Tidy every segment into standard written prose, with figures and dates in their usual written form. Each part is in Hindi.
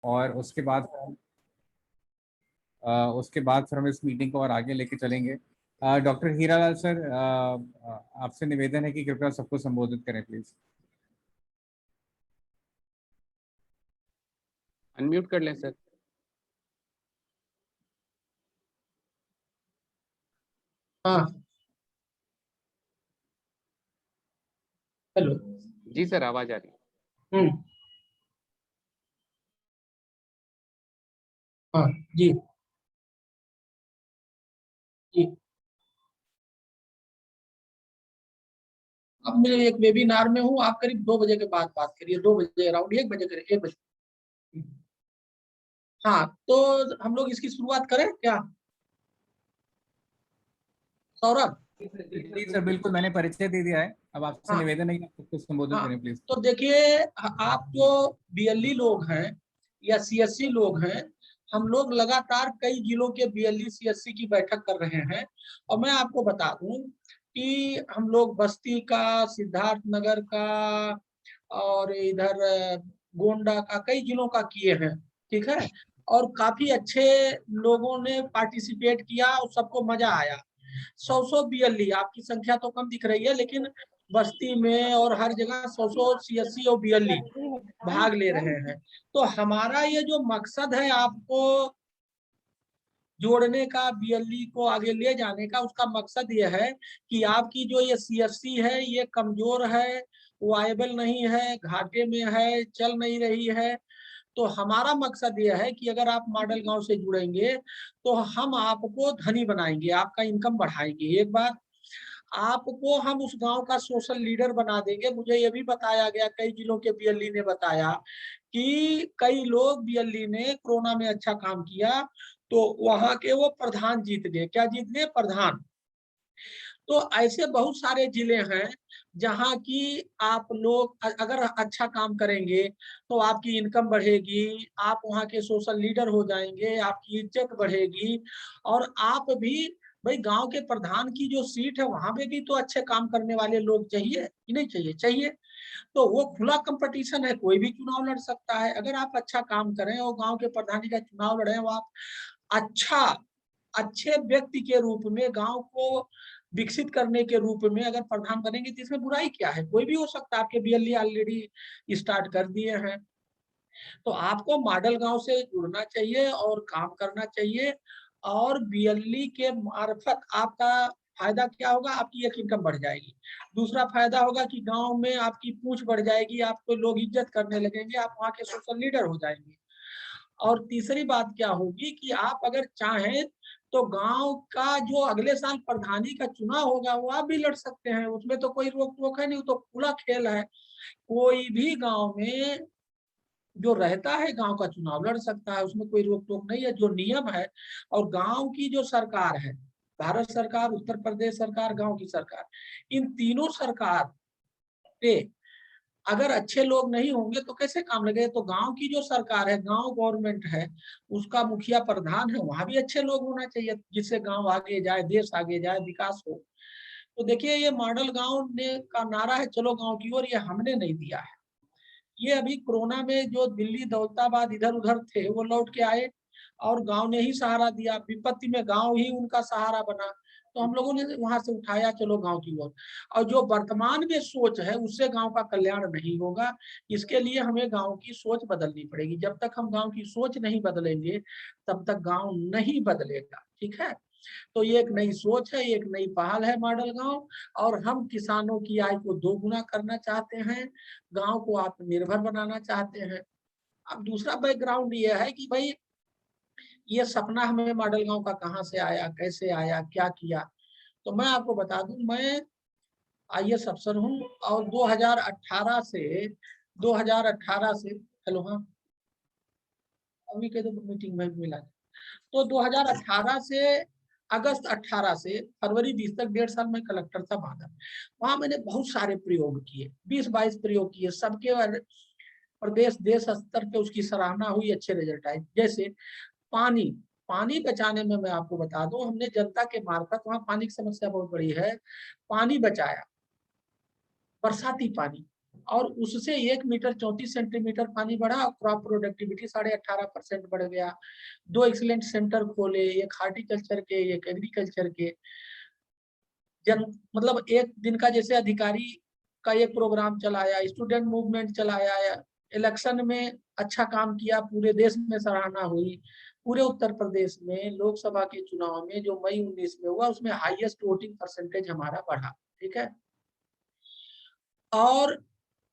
और उसके बाद फिर हम इस मीटिंग को और आगे लेके चलेंगे। डॉक्टर हीरालाल सर, आपसे निवेदन है कि कृपया सबको संबोधित करें प्लीज। अनम्यूट कर लें सर। हाँ, हेलो। जी सर, आवाज आ रही है। हाँ जी जी। अब मैं एक वेबिनार में हूँ, आप करीब 2 बजे के बाद बात करिए, 2 बजे अराउंड, 1 बजे करिए, 1 बजे। हाँ, तो हम लोग इसकी शुरुआत करें क्या, सौरभ? जी सर, बिल्कुल, मैंने परिचय दे दिया है। अब आपसे हाँ निवेदन है कि आप सबको संबोधित हाँ, करें प्लीज। तो देखिए, आप जो बीएलई लोग हैं या सीएससी लोग हैं, हम लोग लगातार कई जिलों के बीएलई सीएससी की बैठक कर रहे हैं। और मैं आपको बता दूं कि हम लोग बस्ती का, सिद्धार्थ नगर का और इधर गोंडा का, कई जिलों का किए हैं, ठीक है। और काफी अच्छे लोगों ने पार्टिसिपेट किया और सबको मजा आया। 100 बीएलई, आपकी संख्या तो कम दिख रही है, लेकिन बस्ती में और हर जगह 100 सीएससी और बीएलई भाग ले रहे हैं। तो हमारा ये जो मकसद है आपको जोड़ने का, बीएलई को आगे ले जाने का, उसका मकसद ये है कि आपकी जो ये सीएससी है ये कमजोर है, वायबल नहीं है, घाटे में है, चल नहीं रही है। तो हमारा मकसद यह है कि अगर आप मॉडल गांव से जुड़ेंगे तो हम आपको धनी बनाएंगे, आपका इनकम बढ़ाएंगे। एक बात, आपको हम उस गांव का सोशल लीडर बना देंगे। मुझे ये भी बताया गया, कई जिलों के बीएलई ने बताया कि कई लोग बीएलई ने कोरोना में अच्छा काम किया तो वहां के वो प्रधान जीत गए। क्या जीत गए? प्रधान। तो ऐसे बहुत सारे जिले हैं जहां की आप लोग अगर अच्छा काम करेंगे तो आपकी इनकम बढ़ेगी, आप वहां के सोशल लीडर हो जाएंगे, आपकी इज्जत बढ़ेगी। और आप भी, भाई गांव के प्रधान की जो सीट है वहां पे भी तो अच्छे काम करने वाले लोग चाहिए कि नहीं चाहिए? चाहिए। तो वो खुला कंपटीशन है, कोई भी चुनाव लड़ सकता है। अगर आप अच्छा काम करें और गांव के प्रधानी का चुनाव लड़े, वो आप अच्छा, अच्छे व्यक्ति के रूप में गांव को विकसित करने के रूप में अगर प्रधान बनेंगे तो इसमें बुराई क्या है? कोई भी हो सकता है। आपके बीएलई ऑलरेडी स्टार्ट कर दिए हैं। तो आपको मॉडल गांव से जुड़ना चाहिए और काम करना चाहिए। और बीएलई के मार्फत आपका फायदा क्या होगा? आपकी एक इनकम बढ़ जाएगी। दूसरा फायदा होगा कि गांव में आपकी पूंछ बढ़ जाएगी, आपको लोग इज्जत करने लगेंगे, आप वहां के सोशल लीडर हो जाएंगे। और तीसरी बात क्या होगी कि आप अगर चाहें तो गांव का जो अगले साल प्रधानी का चुनाव होगा वो आप भी लड़ सकते हैं, उसमें तो कोई रोक टोक है नहीं, तो खुला खेल है। कोई भी गांव में जो रहता है गांव का चुनाव लड़ सकता है, उसमें कोई रोक टोक नहीं है, जो नियम है। और गांव की जो सरकार है, भारत सरकार, उत्तर प्रदेश सरकार, गांव की सरकार, इन तीनों सरकार पे अगर अच्छे लोग नहीं होंगे तो कैसे काम लगे? तो गांव की जो सरकार है, गांव गवर्नमेंट है, उसका मुखिया प्रधान है, वहां भी अच्छे लोग होना चाहिए जिससे गांव आगे जाए, देश आगे जाए, विकास हो। तो देखिए, ये मॉडल गांव ने का नारा है, चलो गांव की ओर, ये हमने नहीं दिया है। ये अभी कोरोना में जो दिल्ली, दौलताबाद, इधर उधर थे वो लौट के आए और गांव ने ही सहारा दिया। विपत्ति में गांव ही उनका सहारा बना, तो हम लोगों ने वहां से उठाया, चलो गांव की ओर। और जो वर्तमान में सोच है उससे गांव का कल्याण नहीं होगा। इसके लिए हमें गांव की सोच बदलनी पड़ेगी। जब तक हम गांव की सोच नहीं बदलेंगे तब तक गांव नहीं बदलेगा, ठीक है। तो ये एक नई सोच है, एक नई पहल है मॉडल गांव। और हम किसानों की आय को दोगुना करना चाहते हैं, गांव को आत्मनिर्भर बनाना चाहते हैं। अब दूसरा बैकग्राउंड ये है कि भाई ये सपना हमें मॉडल गांव का कहाँ से आया, कैसे आया, क्या किया? तो मैं आपको बता दूं, मैं आईएएस अफसर हूँ और 2018 से हेलो, हाँ, अभी के तो मीटिंग में मिला। तो 2018 से अगस्त 18 से फरवरी 20 तक 1.5 साल में कलेक्टर था भादर। वहां मैंने बहुत सारे प्रयोग किए, 20-22 प्रयोग किए, सबके प्रदेश देश स्तर पे उसकी सराहना हुई, अच्छे रिजल्ट आए। जैसे पानी, पानी बचाने में मैं आपको बता दूं, हमने जनता के मार्फत, वहां पानी की समस्या बहुत बड़ी है, पानी बचाया, बरसाती पानी। और उससे 1 मीटर 34 सेंटीमीटर पानी बढ़ा और क्रॉप प्रोडक्टिविटी 18.5% बढ़ गया। 2 एक्सीलेंट सेंटर खोले, एक हार्टिकल्चर के, एक एग्रीकल्चर के। जन मतलब एक दिन का जैसे अधिकारी का एक प्रोग्राम चलाया, स्टूडेंट मूवमेंट चलाया, इलेक्शन में अच्छा काम किया, पूरे देश में सराहना हुई। पूरे उत्तर प्रदेश में लोकसभा के चुनाव में जो मई 19 में हुआ, उसमें हाईएस्ट वोटिंग परसेंटेज हमारा बढ़ा, ठीक है। और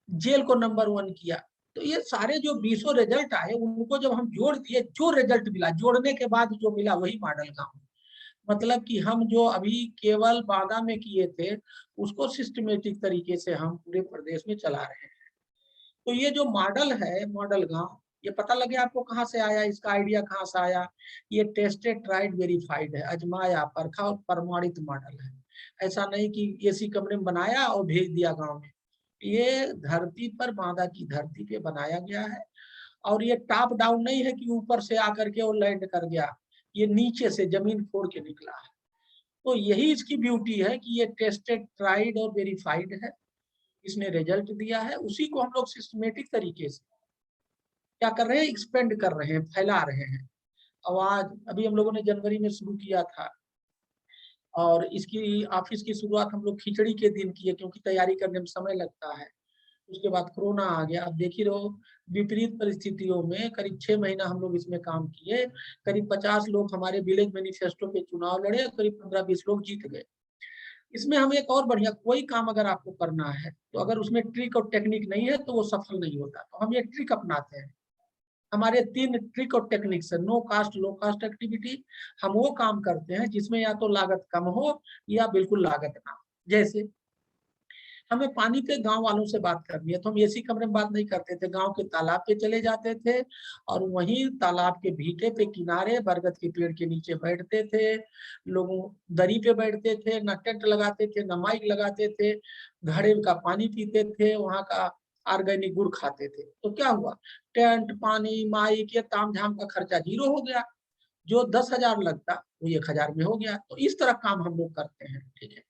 जेल को नंबर 1 किया। तो ये सारे जो 20 रिजल्ट आए, उनको जब हम जोड़ दिए, जो रिजल्ट मिला, जोड़ने के बाद जो मिला वही मॉडल गांव। मतलब कि हम जो अभी केवल बांदा में किए थे, उसको सिस्टमेटिक तरीके से हम पूरे प्रदेश में चला रहे हैं। तो ये जो मॉडल है, मॉडल गांव, ये पता लगे आपको कहाँ से आया, इसका आइडिया कहाँ से आया? ये टेस्टेड, ट्राइड, वेरीफाइड है, अजमाया, परखा और प्रमाणित मॉडल है। ऐसा नहीं कि एसी कमरे में बनाया और भेज दिया गांव में। ये धरती पर, बांदा की धरती पे बनाया गया है। और ये टॉप डाउन नहीं है कि ऊपर से आकर के वो लैंड कर गया, ये नीचे से जमीन फोड़ के निकला है। तो यही इसकी ब्यूटी है कि ये टेस्टेड, ट्राइड और वेरीफाइड है। इसने रिजल्ट दिया है, उसी को हम लोग सिस्टमेटिक तरीके से क्या कर रहे हैं, एक्सपेंड कर रहे हैं, फैला रहे हैं। आवाज अभी हम लोगों ने जनवरी में शुरू किया था, और इसकी ऑफिस की शुरुआत हम लोग खिचड़ी के दिन की है, क्योंकि तैयारी करने में समय लगता है। उसके बाद कोरोना आ गया। अब देख ही रहो, विपरीत परिस्थितियों में करीब 6 महीना हम लोग इसमें काम किए। करीब 50 लोग हमारे विलेज मैनिफेस्टो पे चुनाव लड़े, करीब 15-20 लोग जीत गए। इसमें हम एक और बढ़िया, कोई काम अगर आपको करना है तो अगर उसमें ट्रिक और टेक्निक नहीं है तो वो सफल नहीं होता। तो हम ये ट्रिक अपनाते हैं। हमारे 3 ट्रिक और टेक्निक है। नो कास्ट, लो कास्ट एक्टिविटी। हम वो काम करते हैं जिसमें या तो लागत कम हो या बिल्कुल लागत ना हो। जैसे हमें पानी के गांव वालों से बात करनी है, तो हम एसी कमरे में बात नहीं करते थे, गांव के तालाब पे चले जाते थे और वहीं तालाब के भीटे पे किनारे बरगद के पेड़ के नीचे बैठते थे। लोगों दरी पे बैठते थे, न टेंट लगाते थे, न माइक लगाते थे, घड़े का पानी पीते थे, वहां का ऑर्गेनिक गुड़ खाते थे। तो क्या हुआ, टेंट, पानी, माइक, ये ताम झाम का खर्चा 0 हो गया। जो 10,000 लगता वो 1,000 में हो गया। तो इस तरह काम हम लोग करते हैं, ठीक है।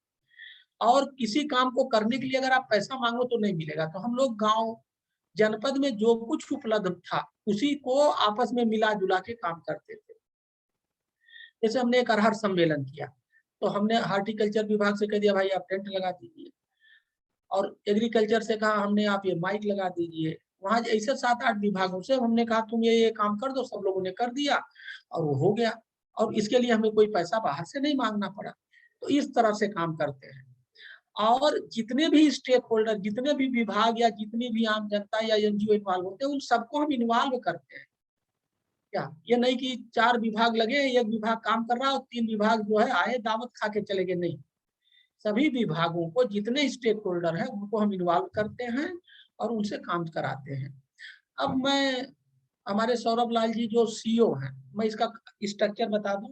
और किसी काम को करने के लिए अगर आप पैसा मांगो तो नहीं मिलेगा। तो हम लोग गांव जनपद में जो कुछ उपलब्ध था, उसी को आपस में मिला जुला के काम करते थे। जैसे हमने एक अरहर सम्मेलन किया, तो हमने हार्टिकल्चर विभाग से कह दिया भाई आप टेंट लगा दीजिए, और एग्रीकल्चर से कहा हमने आप ये माइक लगा दीजिए। वहां ऐसे 7-8 विभागों से हमने कहा तुम ये काम कर दो, सब लोगों ने कर दिया और वो हो गया। और इसके लिए हमें कोई पैसा बाहर से नहीं मांगना पड़ा। तो इस तरह से काम करते हैं। और जितने भी स्टेक होल्डर, जितने भी विभाग या जितनी भी आम जनता या एनजीओ इन्वॉल्व होते हैं, उन सबको हम इन्वॉल्व करते हैं। क्या ये नहीं कि 4 विभाग लगे, एक विभाग काम कर रहा है और 3 विभाग जो है आए दावत खा के चले गए, नहीं। सभी विभागों को, जितने स्टेक होल्डर है उनको हम इन्वॉल्व करते हैं और उनसे काम कराते हैं। अब मैं, हमारे सौरभ लाल जी जो सीईओ हैं, मैं इसका स्ट्रक्चर बता दूं,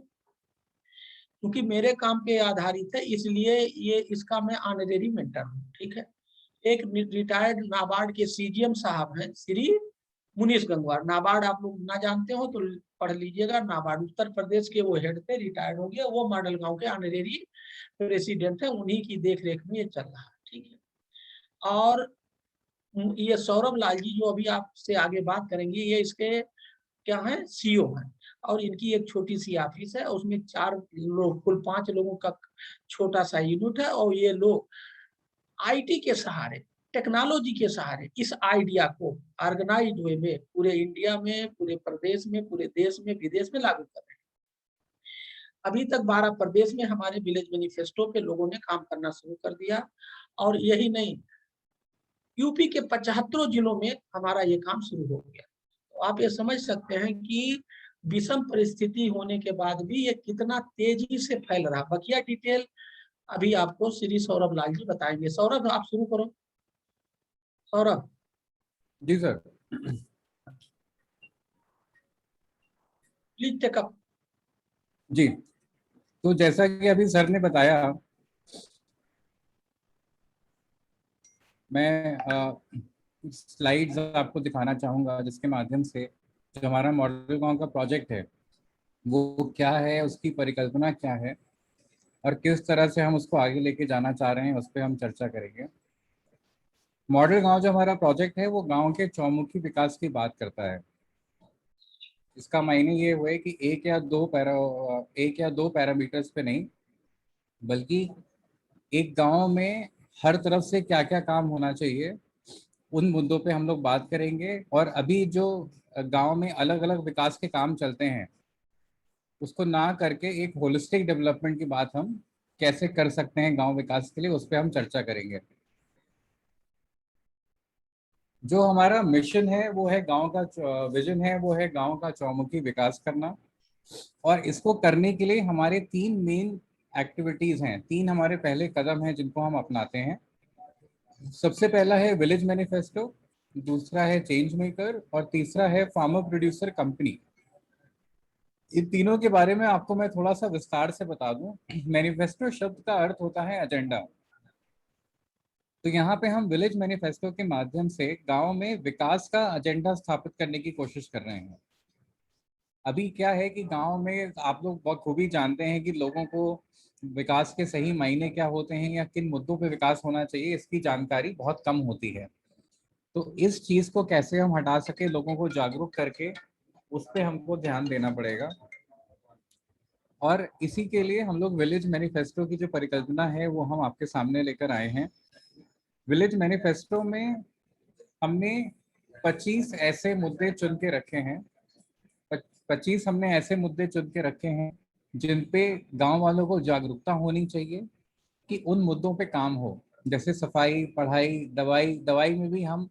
क्योंकि मेरे काम पे आधारित है, इसलिए ये इसका मैं ऑनरेरी मेंटर हूँ, ठीक है। एक रिटायर्ड नाबार्ड के सीजीएम साहब हैं, श्री मुनीश गंगवार। नाबार्ड आप लोग ना जानते हो तो पढ़ लीजिएगा। नाबार्ड उत्तर प्रदेश के वो हेड थे, रिटायर्ड हो गए। वो मॉडल गांव के ऑनरेरी प्रेसिडेंट है, उन्हीं की देख रेख में ये चल रहा है, ठीक है। और ये सौरभ लाल जी जो अभी आपसे आगे बात करेंगे, ये इसके क्या है, सीईओ है। और इनकी एक छोटी सी ऑफिस है, उसमें 4 लोग, कुल 5 लोगों का छोटा सा यूनिट है। और ये लोग आईटी के सहारे, टेक्नोलॉजी के सहारे इस आइडिया को ऑर्गेनाइज्ड वे में पूरे इंडिया में, पूरे प्रदेश में, पूरे देश में, विदेश में लागू कर रहे हैं। अभी तक 12 प्रदेश में हमारे विलेज मैनिफेस्टो पे लोगों ने काम करना शुरू कर दिया। और यही नहीं, यूपी के 75 जिलों में हमारा ये काम शुरू हो गया। तो आप ये समझ सकते हैं कि विषम परिस्थिति होने के बाद भी ये कितना तेजी से फैल रहा। बकिया डिटेल अभी आपको श्री सौरभ लाल जी बताएंगे। सौरभ आप शुरू करो। Saurabh ji sir. Please take up. जी, तो जैसा कि अभी सर ने बताया, मैं कुछ स्लाइड्स आपको दिखाना चाहूँगा जिसके माध्यम से जो हमारा मॉडल गांव का प्रोजेक्ट है वो क्या है, उसकी परिकल्पना क्या है और किस तरह से हम उसको आगे लेके जाना चाह रहे हैं, उस पर हम चर्चा करेंगे। मॉडल गांव जो हमारा प्रोजेक्ट है वो गांव के चौमुखी विकास की बात करता है। इसका मायने ये हुए कि एक या दो पैरामीटर्स पे नहीं, बल्कि एक गांव में हर तरफ से क्या क्या काम होना चाहिए, उन मुद्दों पे हम लोग बात करेंगे। और अभी जो गांव में अलग अलग विकास के काम चलते हैं उसको ना करके एक होलिस्टिक डेवलपमेंट की बात हम कैसे कर सकते हैं गांव विकास के लिए, उस पर हम चर्चा करेंगे। जो हमारा मिशन है वो है गांव का, विजन है वो है गांव का चौमुखी विकास करना। और इसको करने के लिए हमारे तीन मेन एक्टिविटीज हैं, तीन हमारे पहले कदम हैं जिनको हम अपनाते हैं। सबसे पहला है विलेज मैनिफेस्टो, दूसरा है चेंज मेकर और तीसरा है फार्मर प्रोड्यूसर कंपनी। इन तीनों के बारे में आपको मैं थोड़ा सा विस्तार से बता दूं। मैनिफेस्टो शब्द का अर्थ होता है एजेंडा। तो यहाँ पे हम विलेज मैनिफेस्टो के माध्यम से गांव में विकास का एजेंडा स्थापित करने की कोशिश कर रहे हैं। अभी क्या है कि गांव में आप लोग बहुत खूबी जानते हैं कि लोगों को विकास के सही मायने क्या होते हैं या किन मुद्दों पे विकास होना चाहिए, इसकी जानकारी बहुत कम होती है। तो इस चीज को कैसे हम हटा सके लोगों को जागरूक करके, उस पर हमको ध्यान देना पड़ेगा। और इसी के लिए हम लोग विलेज मैनिफेस्टो की जो परिकल्पना है वो हम आपके सामने लेकर आए हैं। विलेज मैनिफेस्टो में हमने 25 ऐसे मुद्दे चुन के रखे हैं। 25 हमने ऐसे मुद्दे चुन के रखे हैं जिन पे गांव वालों को जागरूकता होनी चाहिए कि उन मुद्दों पे काम हो। जैसे सफाई, पढ़ाई, दवाई। दवाई में भी हम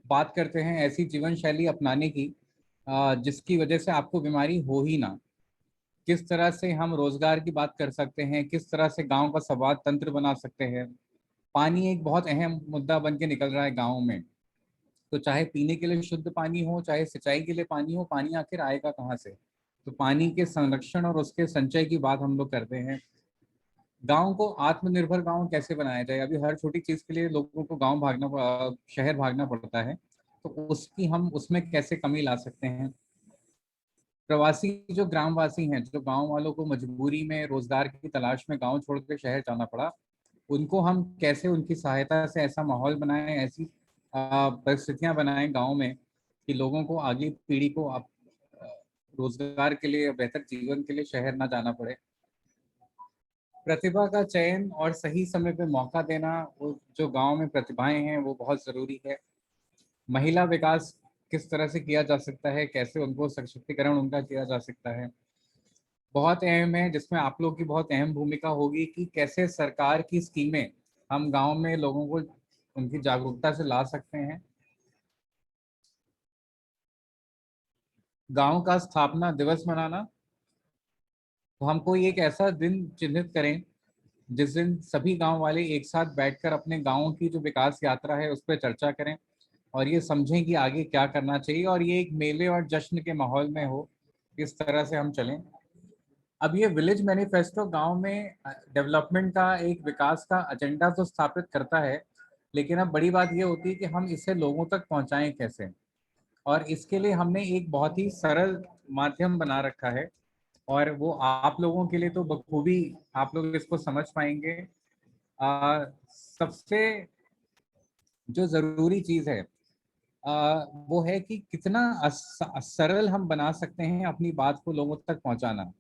बात करते हैं ऐसी जीवन शैली अपनाने की जिसकी वजह से आपको बीमारी हो ही ना। किस तरह से हम रोजगार की बात कर सकते हैं, किस तरह से गांव का संवाद तंत्र बना सकते हैं। पानी एक बहुत अहम मुद्दा बन के निकल रहा है गाँव में। तो चाहे पीने के लिए शुद्ध पानी हो, चाहे सिंचाई के लिए पानी हो, पानी आखिर आएगा कहाँ से? तो पानी के संरक्षण और उसके संचय की बात हम लोग करते हैं। गांव को आत्मनिर्भर गांव कैसे बनाया जाए? अभी हर छोटी चीज के लिए लोगों को शहर भागना पड़ता है। तो उसकी हम उसमें कैसे कमी ला सकते हैं? प्रवासी जो ग्रामवासी हैं, जो गांव वालों को मजबूरी में रोजगार की तलाश में गांव छोड़ के शहर जाना पड़ा, उनको हम कैसे उनकी सहायता से ऐसा माहौल बनाएं, ऐसी परिस्थितियां बनाएं गांव में कि लोगों को, आगे पीढ़ी को रोजगार के लिए, बेहतर जीवन के लिए शहर ना जाना पड़े। प्रतिभा का चयन और सही समय पे मौका देना, वो जो गांव में प्रतिभाएं हैं वो बहुत ज़रूरी है। महिला विकास किस तरह से किया जा सकता है, कैसे उनको सशक्तिकरण उनका किया जा सकता है, बहुत अहम है। जिसमें आप लोग की बहुत अहम भूमिका होगी कि कैसे सरकार की स्कीमें हम गांव में लोगों को उनकी जागरूकता से ला सकते हैं। गांव का स्थापना दिवस मनाना, तो हम कोई एक ऐसा दिन चिन्हित करें जिस दिन सभी गांव वाले एक साथ बैठकर अपने गांव की जो विकास यात्रा है उस पर चर्चा करें और ये समझें कि आगे क्या करना चाहिए, और ये एक मेले और जश्न के माहौल में हो, इस तरह से हम चलें। अब ये विलेज मैनिफेस्टो गांव में डेवलपमेंट का, एक विकास का एजेंडा तो स्थापित करता है, लेकिन अब बड़ी बात ये होती है कि हम इसे लोगों तक पहुंचाएं कैसे। और इसके लिए हमने एक बहुत ही सरल माध्यम बना रखा है, और वो आप लोगों के लिए तो बखूबी आप लोग इसको समझ पाएंगे। सबसे जो ज़रूरी चीज़ है वो है कि कितना सरल हम बना सकते हैं अपनी बात को लोगों तक पहुंचाना।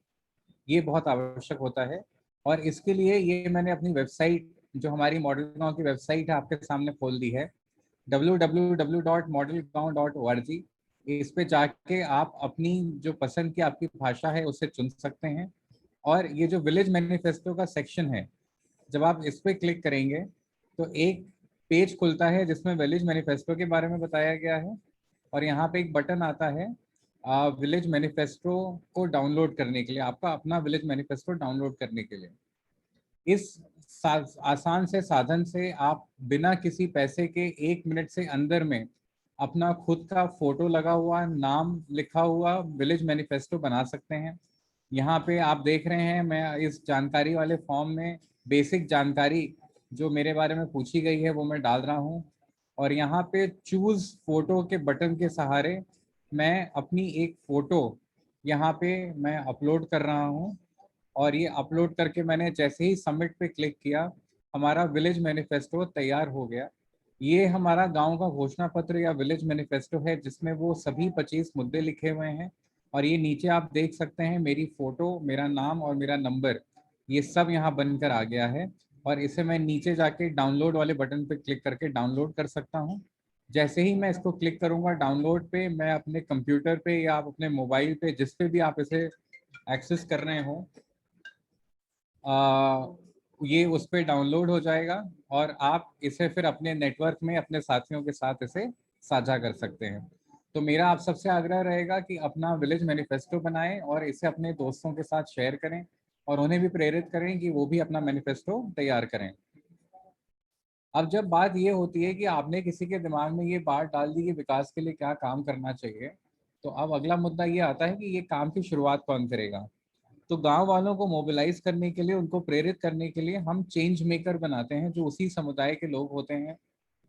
ये बहुत आवश्यक होता है। और इसके लिए ये मैंने अपनी वेबसाइट, जो हमारी मॉडल गांव की वेबसाइट है, आपके सामने खोल दी है, www.modelgaon.org। इस पे जाके आप अपनी जो पसंद की आपकी भाषा है उसे चुन सकते हैं। और ये जो विलेज मैनिफेस्टो का सेक्शन है, जब आप इस पे क्लिक करेंगे तो एक पेज खुलता है जिसमें विलेज मैनिफेस्टो के बारे में बताया गया है। और यहाँ पे एक बटन आता है विलेज मैनिफेस्टो को डाउनलोड करने के लिए, आपका अपना विलेज मैनिफेस्टो डाउनलोड करने के लिए। इस आसान से साधन से आप बिना किसी पैसे के 1 मिनट से अंदर में अपना खुद का फोटो लगा हुआ, नाम लिखा हुआ विलेज मैनिफेस्टो बना सकते हैं। यहाँ पे आप देख रहे हैं, मैं इस जानकारी वाले फॉर्म में बेसिक जानकारी जो मेरे बारे में पूछी गई है वो मैं डाल रहा हूँ। और यहाँ पे चूज फोटो के बटन के सहारे मैं अपनी एक फोटो यहाँ पे मैं अपलोड कर रहा हूँ। और ये अपलोड करके मैंने जैसे ही सबमिट पे क्लिक किया, हमारा विलेज मैनिफेस्टो तैयार हो गया। ये हमारा गांव का घोषणा पत्र या विलेज मैनिफेस्टो है, जिसमें वो सभी 25 मुद्दे लिखे हुए हैं। और ये नीचे आप देख सकते हैं, मेरी फोटो, मेरा नाम और मेरा नंबर, ये सब यहाँ बनकर आ गया है। और इसे मैं नीचे जाके डाउनलोड वाले बटन पे क्लिक करके डाउनलोड कर सकता हूँ। जैसे ही मैं इसको क्लिक करूंगा डाउनलोड पे, मैं अपने कंप्यूटर पे या आप अपने मोबाइल पे, जिस पे भी आप इसे एक्सेस कर रहे हो, ये उस पर डाउनलोड हो जाएगा और आप इसे फिर अपने नेटवर्क में अपने साथियों के साथ इसे साझा कर सकते हैं। तो मेरा आप सबसे आग्रह रहेगा कि अपना विलेज मैनिफेस्टो बनाएं और इसे अपने दोस्तों के साथ शेयर करें और उन्हें भी प्रेरित करें कि वो भी अपना मैनिफेस्टो तैयार करें। अब जब बात ये होती है कि आपने किसी के दिमाग में ये बात डाल दी कि विकास के लिए क्या काम करना चाहिए, तो अब अगला मुद्दा ये आता है कि ये काम की शुरुआत कौन करेगा। तो गांव वालों को मोबिलाइज करने के लिए, उनको प्रेरित करने के लिए हम चेंज मेकर बनाते हैं, जो उसी समुदाय के लोग होते हैं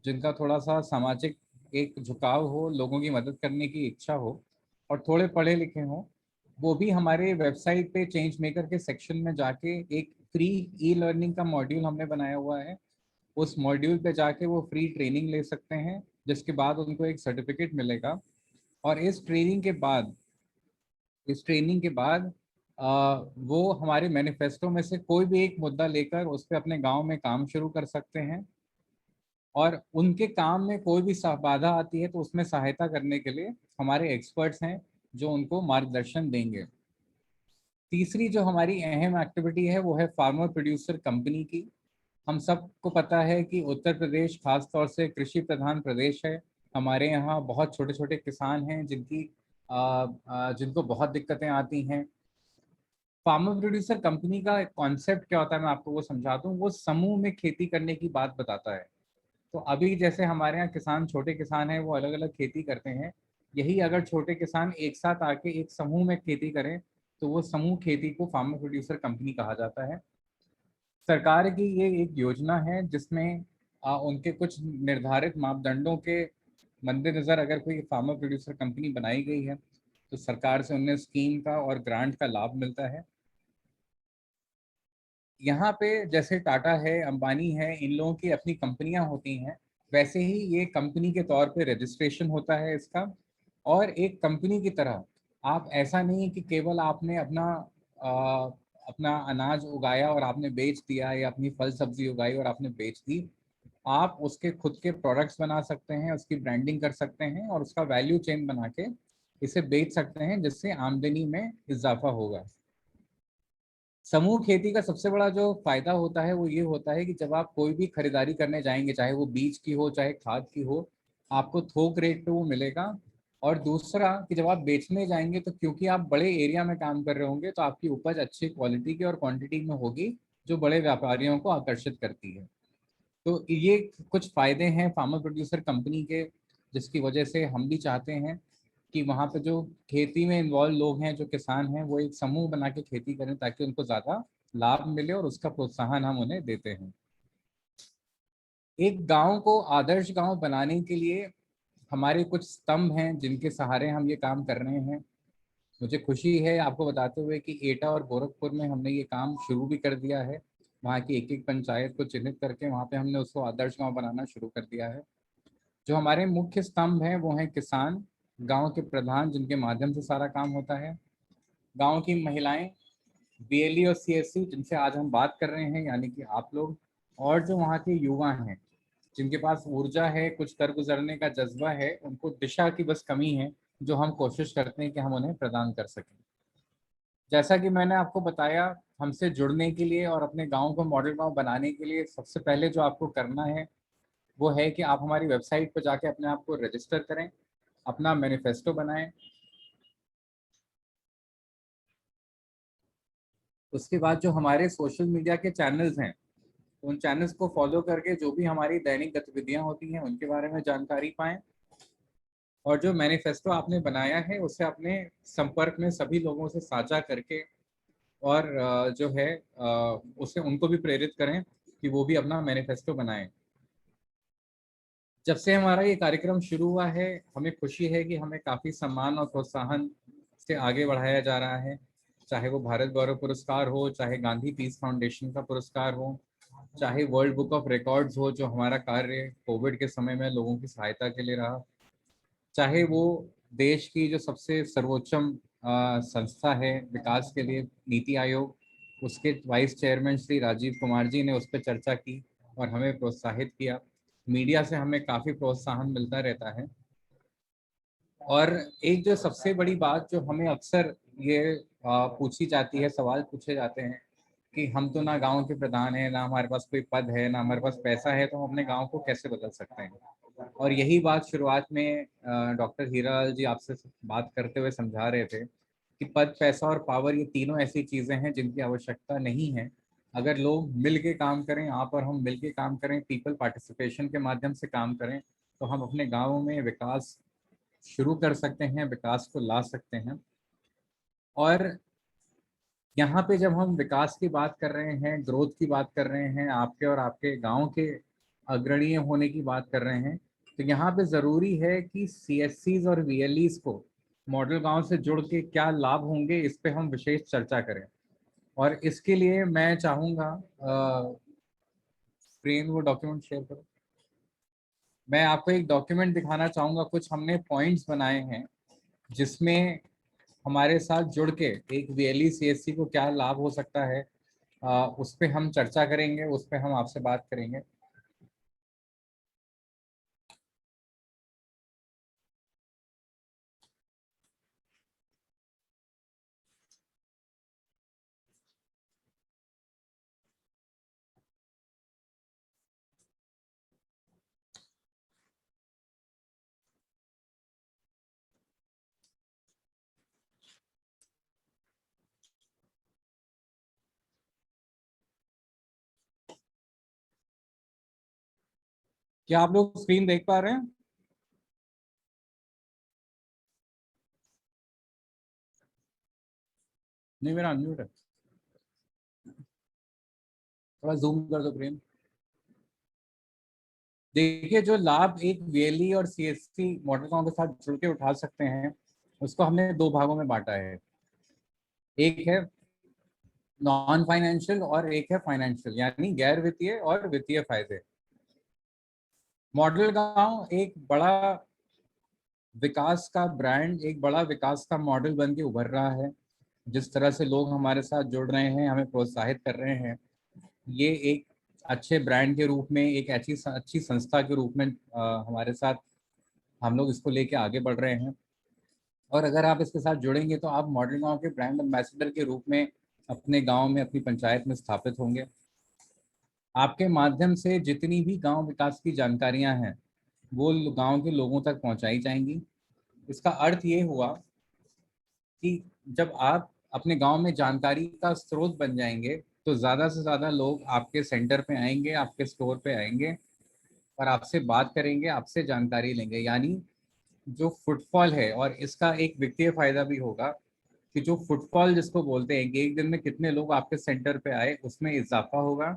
जिनका थोड़ा सा सामाजिक एक झुकाव हो, लोगों की मदद करने की इच्छा हो और थोड़े पढ़े लिखे हों। वो भी हमारे वेबसाइट पे चेंज मेकर के सेक्शन में जाके एक फ्री ई लर्निंग का मॉड्यूल हमने बनाया हुआ है। उस मॉड्यूल पे जाके वो फ्री ट्रेनिंग ले सकते हैं, जिसके बाद उनको एक सर्टिफिकेट मिलेगा। और इस ट्रेनिंग के बाद वो हमारे मैनिफेस्टो में से कोई भी एक मुद्दा लेकर उस पर अपने गांव में काम शुरू कर सकते हैं। और उनके काम में कोई भी बाधा आती है तो उसमें सहायता करने के लिए हमारे एक्सपर्ट्स हैं जो उनको मार्गदर्शन देंगे। तीसरी जो हमारी अहम एक्टिविटी है वो है फार्मर प्रोड्यूसर कंपनी की। हम सबको पता है कि उत्तर प्रदेश खास तौर से कृषि प्रधान प्रदेश है। हमारे यहाँ बहुत छोटे छोटे किसान हैं जिनको बहुत दिक्कतें आती हैं। फार्मर प्रोड्यूसर कंपनी का कॉन्सेप्ट क्या होता है, मैं आपको वो समझाता हूँ। वो समूह में खेती करने की बात बताता है। तो अभी जैसे हमारे यहाँ किसान, छोटे किसान हैं, वो अलग अलग खेती करते हैं। यही अगर छोटे किसान एक साथ आके एक समूह में खेती करें तो वो समूह खेती को फार्मर प्रोड्यूसर कंपनी कहा जाता है। सरकार की ये एक योजना है जिसमें उनके कुछ निर्धारित मापदंडों के मद्देनजर अगर कोई फार्मर प्रोड्यूसर कंपनी बनाई गई है तो सरकार से उन्हें स्कीम का और ग्रांट का लाभ मिलता है। यहाँ पे जैसे टाटा है, अंबानी है, इन लोगों की अपनी कंपनियां होती हैं, वैसे ही ये कंपनी के तौर पे रजिस्ट्रेशन होता है इसका। और एक कंपनी की तरह आप, ऐसा नहीं है कि केवल आपने अ, अपना अनाज उगाया और आपने बेच दिया, या अपनी फल सब्जी उगाई और आपने बेच दी। आप उसके खुद के प्रोडक्ट्स बना सकते हैं, उसकी ब्रांडिंग कर सकते हैं और उसका वैल्यू चेन बना के इसे बेच सकते हैं, जिससे आमदनी में इजाफा होगा। समूह खेती का सबसे बड़ा जो फायदा होता है वो ये होता है कि जब आप कोई भी खरीदारी करने जाएंगे, चाहे वो बीज की हो चाहे खाद की हो, आपको थोक रेट पे वो मिलेगा। और दूसरा कि जब आप बेचने जाएंगे तो क्योंकि आप बड़े एरिया में काम कर रहे होंगे तो आपकी उपज अच्छी क्वालिटी की और क्वांटिटी में होगी, जो बड़े व्यापारियों को आकर्षित करती है। तो ये कुछ फायदे हैं फार्मर प्रोड्यूसर कंपनी के, जिसकी वजह से हम भी चाहते हैं कि वहाँ पे जो खेती में इन्वॉल्व लोग हैं, जो किसान हैं, वो एक समूह बना के खेती करें ताकि उनको ज़्यादा लाभ मिले और उसका प्रोत्साहन हम उन्हें देते हैं। एक गांव को आदर्श गांव बनाने के लिए हमारे कुछ स्तंभ हैं जिनके सहारे हम ये काम कर रहे हैं। मुझे खुशी है आपको बताते हुए कि एटा और गोरखपुर में हमने ये काम शुरू भी कर दिया है। वहाँ की एक एक पंचायत को चिन्हित करके वहाँ पे हमने उसको आदर्श गांव बनाना शुरू कर दिया है। जो हमारे मुख्य स्तंभ हैं वो हैं किसान, गांव के प्रधान जिनके माध्यम से सारा काम होता है, गांव की महिलाएं, बीएलई और सीएससी जिनसे आज हम बात कर रहे हैं यानी कि आप लोग, और जो वहाँ के युवा हैं जिनके पास ऊर्जा है, कुछ कर गुजरने का जज्बा है, उनको दिशा की बस कमी है, जो हम कोशिश करते हैं कि हम उन्हें प्रदान कर सकें। जैसा कि मैंने आपको बताया, हमसे जुड़ने के लिए और अपने गांव को मॉडल गांव बनाने के लिए सबसे पहले जो आपको करना है वो है कि आप हमारी वेबसाइट पर जाके अपने आप को रजिस्टर करें, अपना मैनिफेस्टो बनाएं। उसके बाद जो हमारे सोशल मीडिया के चैनल्स हैं, उन चैनल्स को फॉलो करके जो भी हमारी दैनिक गतिविधियां होती हैं उनके बारे में जानकारी पाएं। और जो मैनिफेस्टो आपने बनाया है उसे अपने संपर्क में सभी लोगों से साझा करके और जो है उसे उनको भी प्रेरित करें कि वो भी अपना मैनिफेस्टो बनाएं। जब से हमारा ये कार्यक्रम शुरू हुआ है, हमें खुशी है कि हमें काफ़ी सम्मान और प्रोत्साहन से आगे बढ़ाया जा रहा है। चाहे वो भारत गौरव पुरस्कार हो, चाहे गांधी पीस फाउंडेशन का पुरस्कार हो, चाहे वर्ल्ड बुक ऑफ रिकॉर्ड्स हो जो हमारा कार्य कोविड के समय में लोगों की सहायता के लिए रहा, चाहे वो देश की जो सबसे सर्वोच्चम संस्था है विकास के लिए नीति आयोग, उसके वाइस चेयरमैन श्री राजीव कुमार जी ने उस पर चर्चा की और हमें प्रोत्साहित किया। मीडिया से हमें काफ़ी प्रोत्साहन मिलता रहता है। और एक जो सबसे बड़ी बात जो हमें अक्सर ये पूछी जाती है, सवाल पूछे जाते हैं कि हम तो ना गांव के प्रधान हैं, ना हमारे पास कोई पद है, ना हमारे पास पैसा है, तो हम अपने गांव को कैसे बदल सकते हैं। और यही बात शुरुआत में डॉक्टर हीरालाल जी आपसे बात करते हुए समझा रहे थे कि पद, पैसा और पावर, ये तीनों ऐसी चीज़ें हैं जिनकी आवश्यकता नहीं है। अगर लोग मिल के काम करें, आप और हम मिल के काम करें, पीपल पार्टिसिपेशन के माध्यम से काम करें, तो हम अपने गाँव में विकास शुरू कर सकते हैं, विकास को ला सकते हैं। और यहाँ पे जब हम विकास की बात कर रहे हैं, ग्रोथ की बात कर रहे हैं, आपके और आपके गांव के अग्रणीय होने की बात कर रहे हैं, तो यहाँ पे ज़रूरी है कि CSCs और VLEs को मॉडल गांव से जुड़ के क्या लाभ होंगे, इस पे हम विशेष चर्चा करें। और इसके लिए मैं चाहूँगा स्क्रीन वो डॉक्यूमेंट शेयर करो। मैं आपको एक डॉक्यूमेंट दिखाना चाहूँगा, कुछ हमने पॉइंट्स बनाए हैं जिसमें हमारे साथ जुड़ के एक VLE CSC को क्या लाभ हो सकता है, उस पर हम चर्चा करेंगे, उस पर हम आपसे बात करेंगे। क्या आप लोग स्क्रीन देख पा रहे हैं? नहीं, मेरा अनम्यूट है, थोड़ा जूम कर दो प्रेम। देखिए, जो लाभ एक VLE और CSC मॉडल गांव के साथ जुड़ के उठा सकते हैं, उसको हमने दो भागों में बांटा है। एक है नॉन फाइनेंशियल और एक है फाइनेंशियल, यानी गैर वित्तीय और वित्तीय फायदे। मॉडल गांव एक बड़ा विकास का ब्रांड, एक बड़ा विकास का मॉडल बन के उभर रहा है। जिस तरह से लोग हमारे साथ जुड़ रहे हैं, हमें प्रोत्साहित कर रहे हैं, ये एक अच्छे ब्रांड के रूप में, एक अच्छी संस्था के रूप में हमारे साथ हम लोग इसको लेके आगे बढ़ रहे हैं। और अगर आप इसके साथ जुड़ेंगे तो आप मॉडल गांव के ब्रांड एम्बेसडर के रूप में अपने गांव में, अपनी पंचायत में स्थापित होंगे। आपके माध्यम से जितनी भी गांव विकास की जानकारियां हैं वो गांव के लोगों तक पहुंचाई जाएंगी। इसका अर्थ ये हुआ कि जब आप अपने गांव में जानकारी का स्रोत बन जाएंगे तो ज़्यादा से ज़्यादा लोग आपके सेंटर पे आएंगे, आपके स्टोर पे आएंगे और आपसे बात करेंगे, आपसे जानकारी लेंगे। यानी जो फुटफॉल है, और इसका एक वित्तीय फायदा भी होगा कि जो फुटफॉल जिसको बोलते हैं कि एक दिन में कितने लोग आपके सेंटर पे आए, उसमें इजाफा होगा।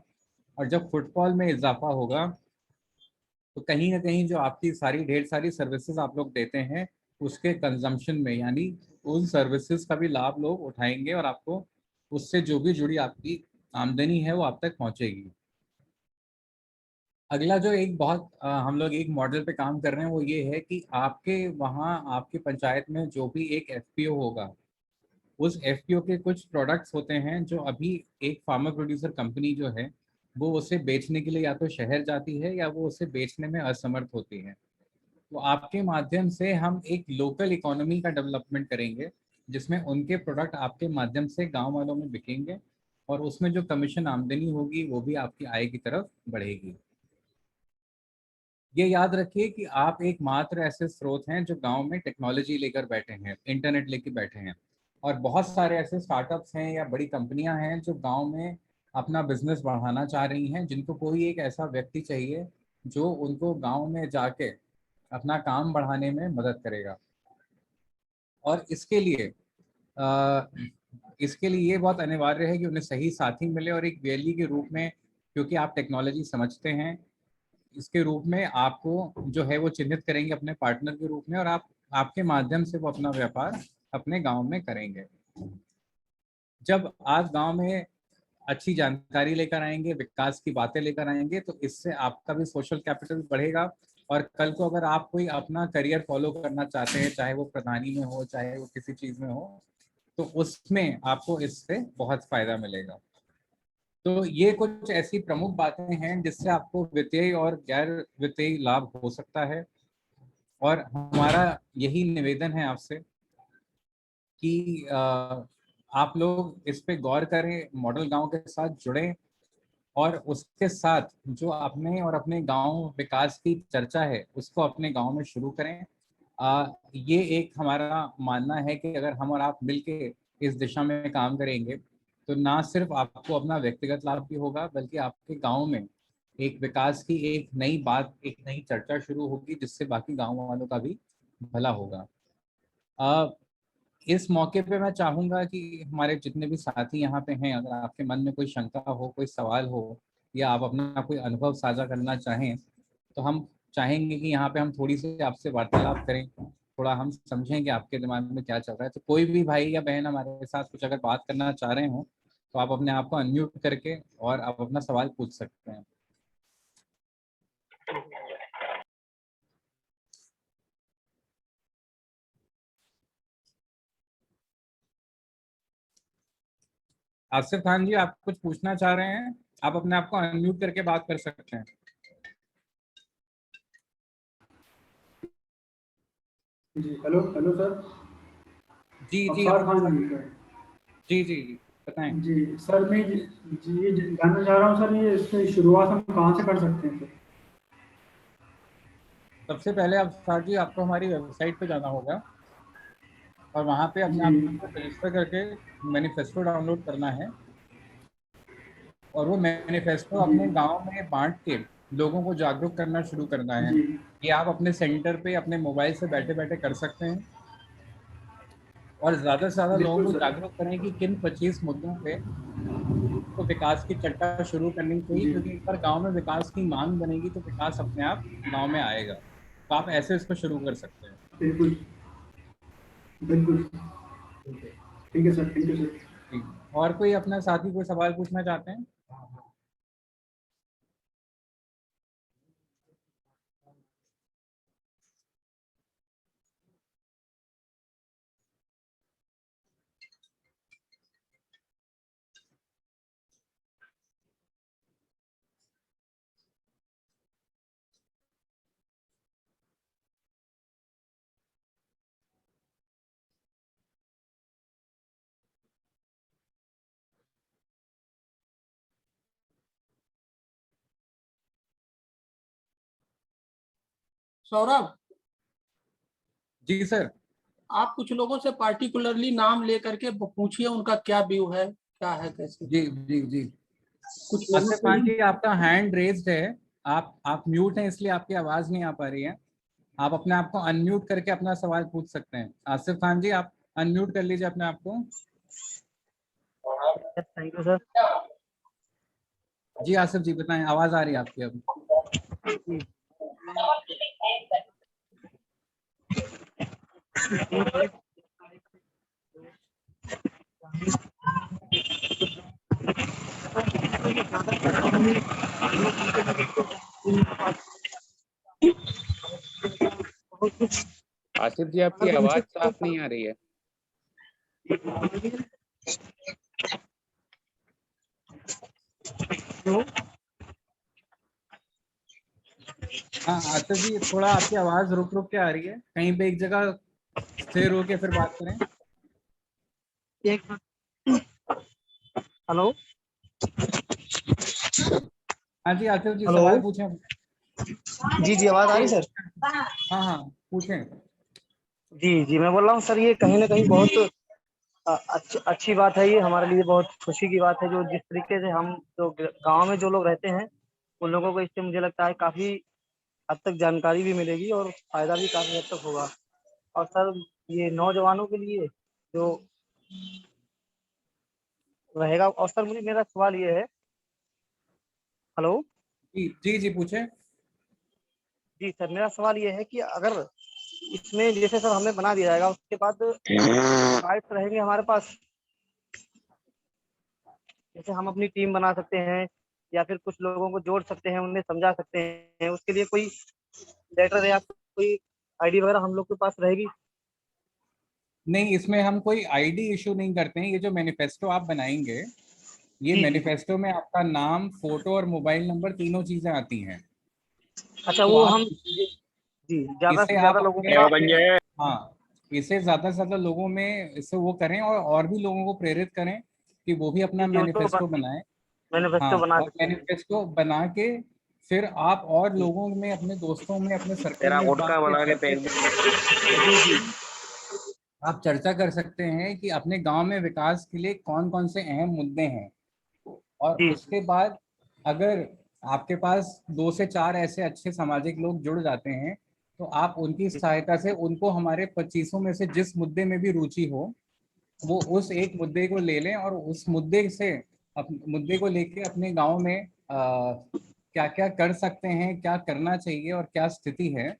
और जब फुटफॉल में इजाफा होगा तो कहीं ना कहीं जो आपकी सारी ढेर सारी सर्विसेज आप लोग देते हैं उसके कंजम्पशन में, यानी उन सर्विसेज का भी लाभ लोग उठाएंगे और आपको उससे जो भी जुड़ी आपकी आमदनी है वो आप तक पहुंचेगी। अगला जो एक बहुत हम लोग एक मॉडल पे काम कर रहे हैं वो ये है कि आपके वहाँ आपकी पंचायत में जो भी एक FPO होगा, उस FPO के कुछ प्रोडक्ट्स होते हैं जो अभी एक फार्मर प्रोड्यूसर कंपनी जो है वो उसे बेचने के लिए या तो शहर जाती है या वो उसे बेचने में असमर्थ होती है। तो आपके माध्यम से हम एक लोकल इकोनॉमी का डेवलपमेंट करेंगे जिसमें उनके प्रोडक्ट आपके माध्यम से गांव वालों में बिकेंगे और उसमें जो कमीशन आमदनी होगी वो भी आपकी आय की तरफ बढ़ेगी। ये याद रखिए कि आप एकमात्र ऐसे स्रोत हैं जो गांव में टेक्नोलॉजी लेकर बैठे हैं, इंटरनेट लेकर बैठे हैं। और बहुत सारे ऐसे स्टार्टअप्स हैं या बड़ी कंपनियां हैं जो गांव में अपना बिजनेस बढ़ाना चाह रही हैं, जिनको कोई एक ऐसा व्यक्ति चाहिए जो उनको गांव में जाके अपना काम बढ़ाने में मदद करेगा। और अ, इसके लिए ये बहुत अनिवार्य है कि उन्हें सही साथी मिले और एक वैली के रूप में, क्योंकि आप टेक्नोलॉजी समझते हैं, इसके रूप में आपको जो है वो चिन्हित करेंगे अपने पार्टनर के रूप में और आप आपके माध्यम से वो अपना व्यापार अपने गांव में करेंगे। जब आप गांव में अच्छी जानकारी लेकर आएंगे, विकास की बातें लेकर आएंगे, तो इससे आपका भी सोशल कैपिटल बढ़ेगा। और कल को अगर आप कोई अपना करियर फॉलो करना चाहते हैं, चाहे वो प्रधानी में हो, चाहे वो किसी चीज में हो, तो उसमें आपको इससे बहुत फायदा मिलेगा। तो ये कुछ ऐसी प्रमुख बातें हैं जिससे आपको वित्तीय और गैर वित्तीय लाभ हो सकता है। और हमारा यही निवेदन है आपसे कि आप लोग इस पे गौर करें, मॉडल गांव के साथ जुड़ें, और उसके साथ जो अपने और अपने गांव विकास की चर्चा है उसको अपने गांव में शुरू करें। ये एक हमारा मानना है कि अगर हम और आप मिलके इस दिशा में काम करेंगे तो ना सिर्फ आपको अपना व्यक्तिगत लाभ भी होगा, बल्कि आपके गांव में एक विकास की एक नई बात, एक नई चर्चा शुरू होगी, जिससे बाकी गांव वालों का भी भला होगा। इस मौके पे मैं चाहूंगा कि हमारे जितने भी साथी यहाँ पे हैं, अगर आपके मन में कोई शंका हो, कोई सवाल हो, या आप अपना कोई अनुभव साझा करना चाहें, तो हम चाहेंगे कि यहाँ पे हम थोड़ी सी आपसे वार्तालाप करें, थोड़ा हम समझें कि आपके दिमाग में क्या चल रहा है। तो कोई भी भाई या बहन हमारे साथ कुछ अगर बात करना चाह रहे हो, तो आप अपने आप को अनम्यूट करके और आप अपना सवाल पूछ सकते हैं। आसिफ खान जी, आप कुछ पूछना चाह रहे हैं? आप अपने आप को अनम्यूट करके बात कर सकते हैं। जी हेलो हेलो सर। जी जी अफसार खान जी सर। जी जी जी बताएं। जी सर, मैं जी जानना चाह रहा हूँ सर, ये इसकी शुरुआत हम कहाँ से कर सकते हैं सर? सबसे पहले आप सर जी, आपको हमारी वेबसाइट पे जाना होगा और वहाँ पे अपने आप जी को रजिस्टर करके मैनिफेस्टो डाउनलोड करना है, और वो मैनिफेस्टो जी अपने गांव में बांट के लोगों को जागरूक करना शुरू करना है। जी ये आप अपने सेंटर पे अपने मोबाइल से बैठे बैठे कर सकते हैं, और ज़्यादा से ज़्यादा लोगों बिल्कुल को सर। जागरूक करें कि किन 25 मुद्दों पे तो विकास की चर्चा शुरू करनी चाहिए, जी क्योंकि एक बार गांव में विकास की मांग बनेगी तो विकास अपने आप गांव में आएगा। तो आप ऐसे इसको शुरू कर सकते हैं। बिल्कुल बिल्कुल। ठीक है सर, थैंक यू सर। जी। और कोई अपना साथी कोई सवाल पूछना चाहते हैं? सौरभ, जी सर। आप कुछ लोगों से पार्टिकुलरली नाम लेकर के पूछिए उनका क्या व्यू है, क्या है, कैसे। जी जी जी कुछ लोगों आसिफ से खान ही। जी, आपका हैंड रेज्ड है। आप म्यूट हैं, इसलिए आपकी आवाज नहीं आ पा रही है। आप अपने आप को अनम्यूट करके अपना सवाल पूछ सकते हैं। आसिफ खान जी, आप अनम्यूट कर लीजिए अपने आप को। Thank you sir. जी आसिफ जी बताएं, आवाज आ रही है आपकी अब। आसिफ जी, आपकी आवाज साफ नहीं आ रही है। हाँ आसिफ जी, थोड़ा आपकी आवाज रुक रुक के आ रही है, कहीं पे एक जगह स्थिर होके फिर बात करें। एक हेलो हाँ जी आसिफ जी, हेलो। सवाल पूछें। जी जी, आवाज आ रही सर? हाँ हाँ पूछें। जी जी, मैं बोल रहा हूँ सर, ये कहीं ना कहीं बहुत अच्छी बात है। ये हमारे लिए बहुत खुशी की बात है, जो जिस तरीके से हम जो गांव में जो लोग रहते हैं उन लोगों को इससे मुझे लगता है काफी हद तक जानकारी भी मिलेगी और फायदा भी काफी हद तक होगा। और सर, ये नौजवानों के लिए जो रहेगा। और सर, मुझे मेरा सवाल ये है। हेलो। जी जी जी पूछें। जी सर, मेरा सवाल ये है कि अगर इसमें जैसे सर हमें बना दिया जाएगा, उसके बाद राइट्स रहेंगे हमारे पास, जैसे हम अपनी टीम बना सकते हैं या फिर कुछ लोगों को जोड़ सकते हैं, उन्हें समझा सकते हैं, उसके लिए कोई लेटर या कोई आईडी वगैरह हम लोग के पास रहेगी? नहीं, इसमें हम कोई आईडी इशू नहीं करते हैं। ये जो मैनिफेस्टो आप बनाएंगे, ये जी जी। मैनिफेस्टो में आपका नाम, फोटो और मोबाइल नंबर तीनों चीजें आती हैं। अच्छा, तो वो आप हम जी ज्यादा इसे से आप ज्यादा लोगों अपने का हाँ, इसे ज्यादा से ज्यादा लोगों में इसे वो करें और भी लोगों को प्रेरित करें कि वो भी अपना जो जो मैनिफेस्टो बनाएं। मैनिफेस्टो हाँ, बना और सकते हैं। मैनिफेस्टो बना के फिर आप और लोगों में, अपने दोस्तों में, अपने सर्कल तेरा में इस बात गुटका पे बना के चर्चा फेंक कर जी जी। आप चर्चा कर सकते हैं कि अपने गांव में विकास के लिए कौन कौन से अहम मुद्दे हैं। और जी उसके बाद अगर आपके पास 2 से 4 ऐसे अच्छे सामाजिक लोग जुड़ जाते हैं, तो आप उनकी सहायता से उनको हमारे 25 में से जिस मुद्दे में भी रुचि हो, वो उस एक मुद्दे को ले लें और उस मुद्दे से मुद्दे को लेके अपने गांव में क्या क्या कर सकते हैं, क्या करना चाहिए और क्या स्थिति है,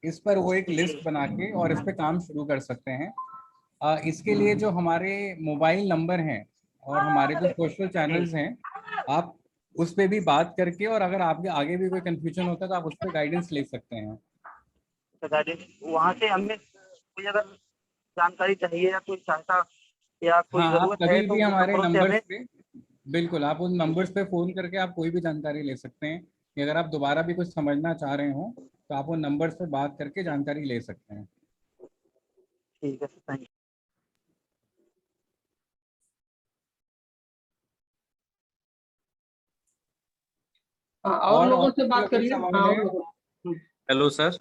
इस पर वो एक लिस्ट बना के और इस पे काम शुरू कर सकते हैं। इसके लिए जो हमारे मोबाइल नंबर हैं और हमारे जो सोशल जी। चैनल्स हैं, आप उस पे भी बात करके, और अगर आपके आगे भी कोई कंफ्यूजन होता है तो आप उस पर गाइडेंस ले सकते हैं। वहाँ से हमें कोई अगर जानकारी चाहिए या कोई सहायता या कोई हाँ, आप जरूरत है कभी तो भी उन हमारे नंबरों से नंबर्स हमें। पे, बिल्कुल आप उन नंबर्स पे फ़ोन करके आप कोई भी जानकारी ले सकते हैं, कि अगर आप दोबारा भी कुछ समझना चाह रहे हो तो आप उन नंबर्स पे बात करके जानकारी ले सकते हैं। ठीक है, थैंक यू। हाँ, और लोगों से कोई बात अगर करिए। सवाल हाँ, है? और लोगों हेलो सर।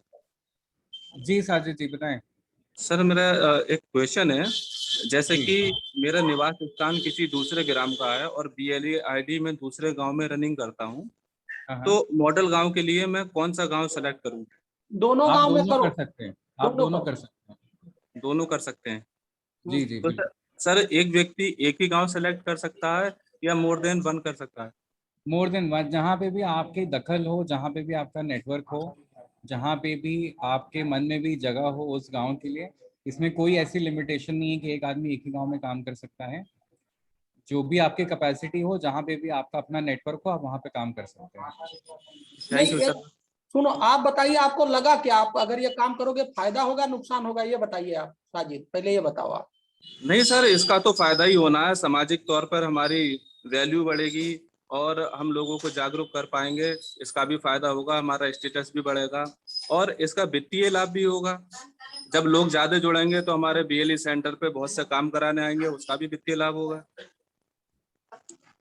जी साजिद जी, बताएं। सर मेरा एक क्वेश्चन है। जैसे जी। कि मेरा निवास स्थान किसी दूसरे ग्राम का है और बीएलई आईडी में दूसरे गांव में रनिंग करता हूं, हाँ हाँ, तो मॉडल गांव के लिए मैं कौन सा गांव सेलेक्ट करूं? दोनों आप गांव में दोनों करो। कर सकते हैं, आप दोनों दोनों करो। कर सकते हैं। दोनों कर सकते हैं। जी जी, तो बिल्कुल। सर एक व्यक्ति एक ही गांव सेलेक्ट कर सकता है या मोर देन वन कर सकता है? मोर देन वन, जहाँ पे भी आपकी दखल हो, जहाँ पे भी आपका नेटवर्क हो, जहाँ पे भी आपके मन में भी जगह हो उस गांव के लिए, इसमें कोई ऐसी लिमिटेशन नहीं है कि एक आदमी एक ही गांव में काम कर सकता है। जो भी आपकी कैपेसिटी हो, जहाँ पे भी आपका अपना नेटवर्क हो, आप वहाँ पे काम कर सकते हैं। नहीं, थैंक यू एक सर। सुनो, आप बताइए, आपको लगा क्या, आप अगर ये काम करोगे फायदा होगा नुकसान होगा, ये बताइए आप साजिद, पहले ये बताओ आप। नहीं सर, इसका तो फायदा ही होना है। सामाजिक तौर पर हमारी वैल्यू बढ़ेगी और हम लोगों को जागरूक कर पाएंगे। इसका भी फायदा होगा, हमारा स्टेटस भी बढ़ेगा और इसका वित्तीय लाभ भी होगा। जब लोग ज्यादा जुड़ेंगे तो हमारे बीएलई सेंटर पे बहुत से काम कराने आएंगे, उसका भी वित्तीय लाभ होगा।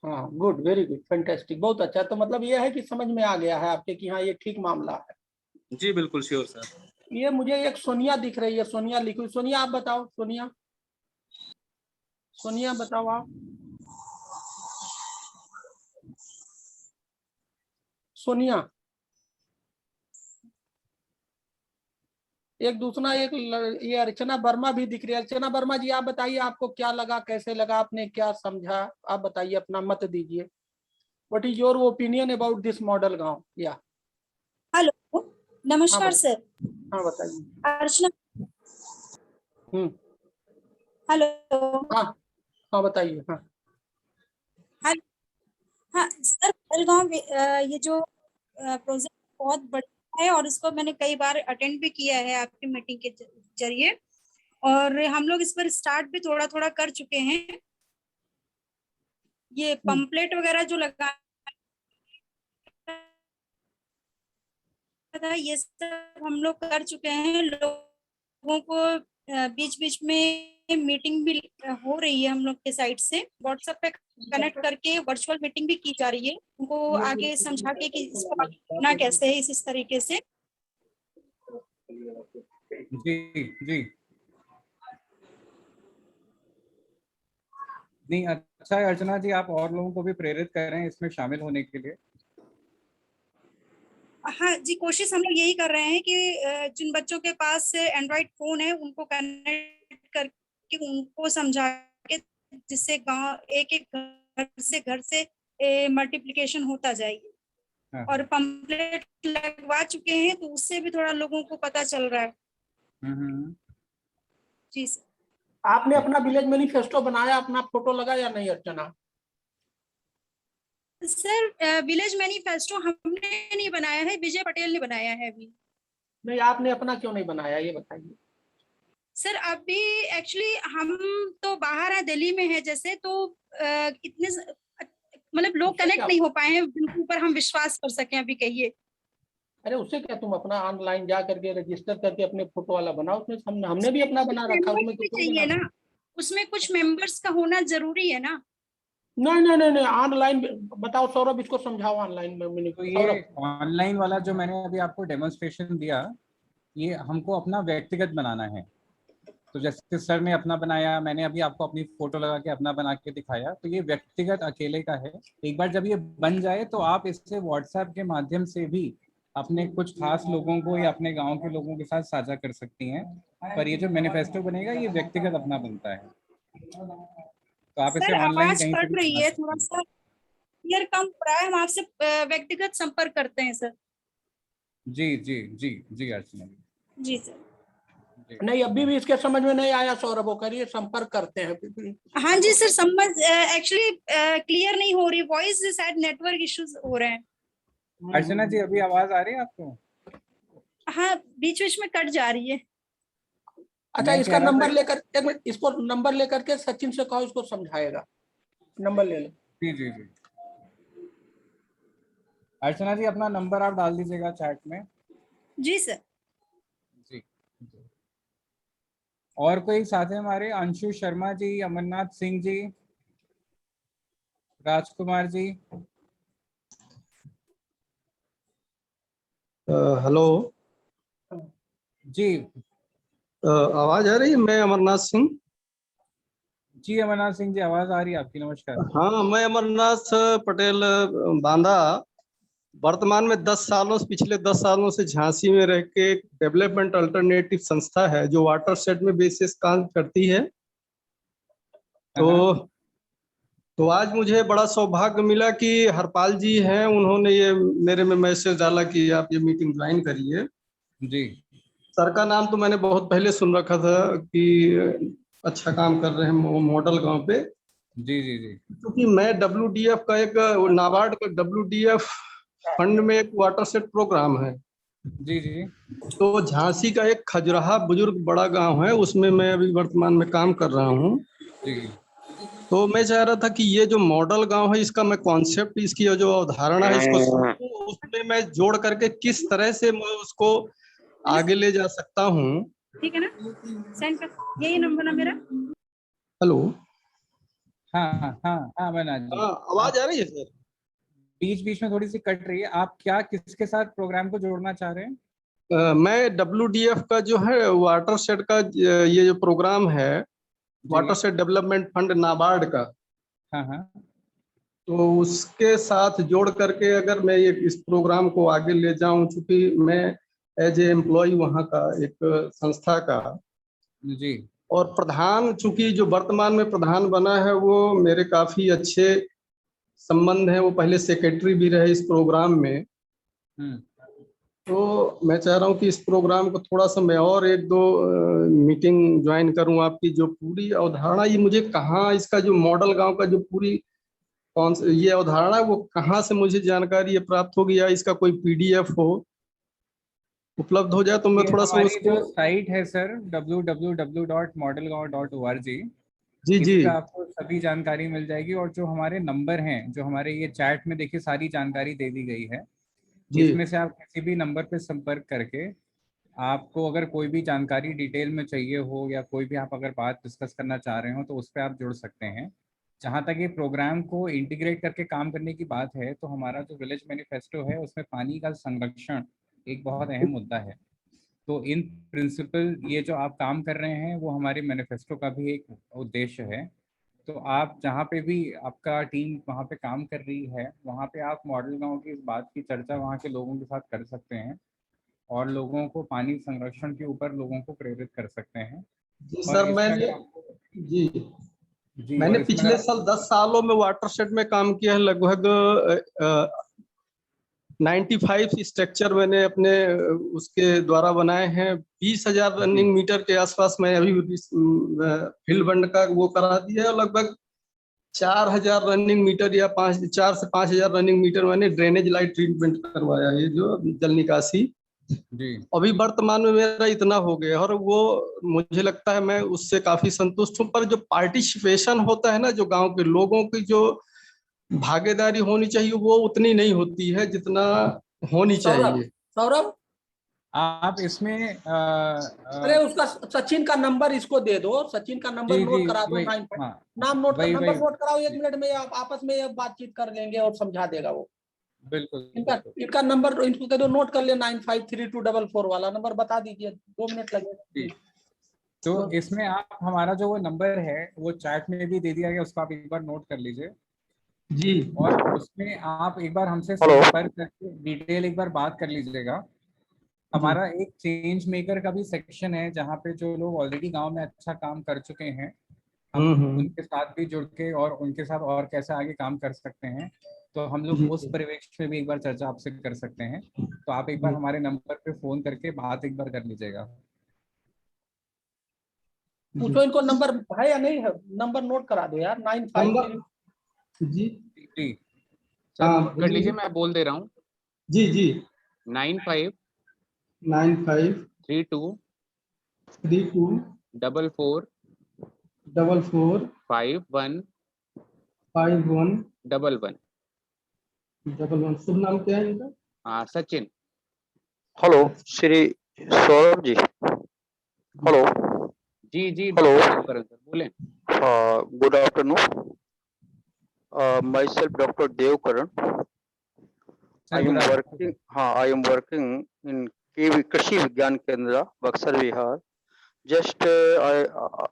हाँ, गुड, वेरी गुड, फैंटास्टिक, बहुत अच्छा। तो मतलब ये है कि समझ में आ गया है आपके कि हाँ ये ठीक मामला है। जी बिल्कुल श्योर सर। ये मुझे एक सोनिया दिख रही है, सोनिया लिखी। सोनिया आप बताओ, सोनिया, सोनिया बताओ आप। सोनिया, एक दूसरा ये अर्चना वर्मा भी दिख रही है। अर्चना वर्मा जी, आप बताइए, आपको क्या लगा, कैसे लगा, आपने क्या समझा, आप बताइए, अपना मत दीजिए। What is your opinion about this model गांव? या हेलो, हाँ नमस्कार सर। हाँ बताइए। अर्चना। हम्म। हेलो। हाँ हाँ बताइए। हाँ हेलो। हाँ सर, पहलगांव ये जो प्रोजेक्ट बहुत बड़ा है और इसको मैंने कई बार अटेंड भी किया है आपकी मीटिंग के जरिए, और हम लोग इस पर स्टार्ट भी थोड़ा थोड़ा कर चुके हैं। ये पंपलेट वगैरह जो लगा था, ये सब हम लोग कर चुके हैं। लोगों को बीच बीच में मीटिंग भी हो रही है हम लोग के साइड से, व्हाट्सएप पे कनेक्ट करके वर्चुअल मीटिंग भी की जा रही है, उनको आगे समझा के कि इसको आगे करना कैसे है, इस तरीके से। जी जी, नहीं, अच्छा है अर्चना जी, आप और लोगों को भी प्रेरित कर रहे हैं इसमें शामिल होने के लिए। हाँ जी, कोशिश हम लोग यही कर रहे हैं कि जिन बच्चों के पास एंड्रॉइड फोन है उनको कनेक्ट करके उनको समझा के, जिससे गांव एक एक घर से मल्टीप्लिकेशन होता जाएगी। हाँ और हाँ। पंपलेट लगवा चुके हैं तो उससे भी थोड़ा लोगों को पता चल रहा है। हम्म। जी सर। आपने अपना विलेज मैनिफेस्टो बनाया, अपना फोटो लगा या नहीं अर्चना? सर विलेज मैनिफेस्टो हमने नहीं बनाया है, विजय पटेल ने बनाया है अभी। नहीं, आपने अपना क्यों नहीं बनाया, ये बताइए। सर अभी एक्चुअली हम तो बाहर है, दिल्ली में है जैसे, तो इतने मतलब लोग उससे कनेक्ट क्या? नहीं हो पाए हैं जिनके ऊपर हम विश्वास कर सकें अभी, कहिए। अरे उससे क्या, तुम अपना ऑनलाइन जा करके रजिस्टर करके अपने फोटो वाला बनाओ, उसमें हमने भी अपना बना रखा है, उसमें तो भी कोई चाहिए बना। ना, उसमें कुछ मेंबर्स का होना जरूरी है ना। नहीं नहीं नहीं नहीं, ऑनलाइन बताओ सौरभ, इसको समझाओ ऑनलाइन में तो ये सौरभ। ऑनलाइन वाला जो मैंने अभी आपको डेमोन्स्ट्रेशन दिया, ये हमको अपना व्यक्तिगत बनाना है। तो जैसे सर ने अपना बनाया, मैंने अभी आपको अपनी फोटो लगा के अपना बना के दिखाया, तो ये व्यक्तिगत अकेले का है। एक बार जब ये बन जाए तो आप इससे व्हाट्सएप के माध्यम से भी अपने कुछ खास लोगों को या अपने गांव के लोगों के साथ साझा कर सकती हैं। पर ये जो मैनिफेस्टो बनेगा ये व्यक्तिगत अपना बनता है, तो आप इसे सर ऑनलाइन आवाज कहीं से कट भी रही बना है, सकते थोड़ा हैं। सा क्लियर कम हो रहा है, हम आपसे व्यक्तिगत संपर्क करते हैं सर। जी जी जी जी अर्चना जी सर। जी। नहीं, अभी भी इसके समझ में नहीं आया सौरभ, वो करिए संपर्क करते हैं। हाँ जी सर, समझ एक्चुअली क्लियर नहीं हो रही वॉइस, शायद नेटवर्क इश्यूज हो रहे हैं। अर्चना जी अभी आवाज आ रही है आपको? हाँ, बीच बीच में कट जा रही है। अच्छा, मैं इसका कह रहा नंबर था, लेकर, एक मिनट, इसको नंबर लेकर के सचिन से कहो, इसको समझाएगा। नंबर ले लो। जी जी जी अर्चना जी अपना नंबर आप डाल दीजिएगा चैट में। जी सर। जी जी। और कोई साथ है हमारे? अंशु शर्मा जी, अमरनाथ सिंह जी, राजकुमार जी। हेलो। जी आवाज आ रही है? मैं अमरनाथ सिंह। जी अमरनाथ सिंह जी, आवाज आ रही है आपकी, नमस्कार। हाँ, मैं अमरनाथ पटेल बांदा। वर्तमान में 10 सालों से, पिछले 10 सालों से झांसी में रह के एक डेवलपमेंट अल्टरनेटिव संस्था है जो वाटर शेड में बेसिस काम करती है। तो तो आज मुझे बड़ा सौभाग्य मिला कि हरपाल जी हैं, उन्होंने ये मेरे में मैसेज डाला कि आप ये मीटिंग ज्वाइन करिए। जी सर का नाम तो मैंने बहुत पहले सुन रखा था कि अच्छा काम कर रहे हैं मॉडल गांव पे। जी जी जी क्योंकि मैं WDF का एक, नाबार्ड का WDF फंड में एक वाटर सेट प्रोग्राम है। जी जी तो झांसी का एक खजुराहा बुजुर्ग बड़ा गांव है, उसमें मैं अभी वर्तमान में काम कर रहा हूँ। जी तो मैं चाह रहा था कि ये जो मॉडल गांव है, इसका मैं कॉन्सेप्ट, इसकी जो अवधारणा है, इसको समझूं, उसमें मैं जोड़ करके किस तरह से मैं उसको आगे ले जा सकता हूँ। ठीक है ना, सेंड कर, यही नंबर ना मेरा। हेलो। हाँ हाँ हाँ अमरनाथ जी, हाँ, आवाज आप आ रही है सर? बीच बीच में थोड़ी सी कट रही है, आप क्या किसके साथ प्रोग्राम को जोड़ना चाह रहे हैं? मैं WDF का जो है वाटर शेड का, ये जो प्रोग्राम है, वाटर जी शेड डेवलपमेंट फंड नाबार्ड का, हाँ हाँ तो उसके साथ जोड़ करके अगर मैं ये इस प्रोग्राम को आगे ले जाऊं, चूंकि मैं एज ए एम्प्लॉय वहाँ का एक संस्था का, जी और प्रधान, चूंकि जो वर्तमान में प्रधान बना है वो मेरे काफी अच्छे संबंध हैं, वो पहले सेक्रेटरी भी रहे इस प्रोग्राम में। हम्म तो मैं चाह रहा हूँ कि इस प्रोग्राम को थोड़ा सा मैं और एक दो मीटिंग ज्वाइन करूँ। आपकी जो पूरी अवधारणा, ये मुझे कहाँ, इसका जो मॉडल गांव का जो पूरी कौन सा ये अवधारणा है, वो कहाँ से मुझे जानकारी ये प्राप्त होगी, या इसका कोई PDF हो उपलब्ध हो जाए तो मैं ये थोड़ा सा हमारी उसको। जो साइट है सर www.modelgaon.org, जी इस जी पे आपको सभी जानकारी मिल जाएगी। और जो हमारे नंबर हैं, जो हमारे ये चैट में देखिए सारी जानकारी दे दी गई है, जी इसमें से आप किसी भी नंबर पे संपर्क करके, आपको अगर कोई भी जानकारी डिटेल में चाहिए हो या कोई भी आप अगर बात डिस्कस करना चाह रहे हो तो उस पर आप जुड़ सकते हैं। जहाँ तक ये प्रोग्राम को इंटीग्रेट करके काम करने की बात है, तो हमारा जो विलेज मैनिफेस्टो है उसमें पानी का संरक्षण एक बहुत अहम मुद्दा है। तो इन प्रिंसिपल ये जो आप काम कर रहे हैं वो हमारे मैनिफेस्टो का भी एक उद्देश्य है। तो आप जहाँ पे भी आपका टीम वहाँ पे काम कर रही है, वहाँ पे आप मॉडल गांव की इस बात की चर्चा वहाँ के लोगों के साथ कर सकते हैं और लोगों को पानी संरक्षण के ऊपर लोगों को प्रेरित कर सकते हैं। जी और सर, इसमें मैंने, अगर आपको जी जी मैंने और इसमें अगर पिछले साल 10 सालों में वाटर शेड में काम किया है। लगभग 95 स्ट्रक्चर मैंने अपने उसके द्वारा बनाए हैं। 20,000 रनिंग मीटर के आसपास मैं अभी फील्ड बंड का वो करा दिया है। लगभग 4,000 रनिंग मीटर या 4 से 5,000 रनिंग मीटर मैंने ड्रेनेज लाइट ट्रीटमेंट करवाया है, जो जल निकासी। जी अभी वर्तमान में मेरा इतना हो गया और वो मुझे लगता है मैं उससे काफी संतुष्ट हूँ। पर जो पार्टिसिपेशन होता है ना, जो गांव के लोगों की जो भागीदारी होनी चाहिए, वो उतनी नहीं होती है जितना होनी सौरभ, चाहिए। सौरभ, आप इसमें अरे उसका सचिन का नंबर इसको दे दो, सचिन का नंबर जी जी नोट करा दो। वही, 9 हाँ नाम नोट कर, वही नंबर वही नोट कराओ, 1 मिनट में आप आपस में ये बातचीत कर लेंगे और समझा देगा वो। बिल्कुल इनका बिल्कुल। इनका नंबर इनको कह दो नोट कर ले, 953244 वाला नंबर बता दीजिए, 2 मिनट लगेगा। जी तो इसमें आप हमारा जो वो नंबर है वो चैट में भी दे दिया गया, उसको आप एक बार नोट कर लीजिए। जी और उसमें आप एक बार हमसे हेलो। संपर्क करके डिटेल एक बार बात कर लीजिएगा। हमारा एक चेंज मेकर का भी सेक्शन है, जहाँ पे जो लोग ऑलरेडी गांव में अच्छा काम कर चुके हैं, हम उनके साथ भी जुड़ के और उनके साथ और कैसे आगे काम कर सकते हैं, तो हम लोग जी उस परिवेश में भी एक बार चर्चा आपसे कर सकते हैं। तो आप एक बार जी। हमारे नंबर पे फोन करके बात एक बार कर लीजिएगा। पूछो इनको नंबर है या नहीं है, नंबर नोट करा दो यार। 953। जी जी सर हाँ नोट कर लीजिए, मैं बोल दे रहा हूँ। जी जी 95 95 32 32 44 44 51 51 11। 11। शुभ नाम क्या है इनका? हाँ सचिन। हेलो श्री सौरभ जी। हेलो। जी जी हेलो। डॉक्टर देवकरण सर बोले। Good afternoon. My self doctor Devkaran. I am working, हाँ आई एम वर्किंग इन कृषि विज्ञान केंद्र Buxar Bihar. Just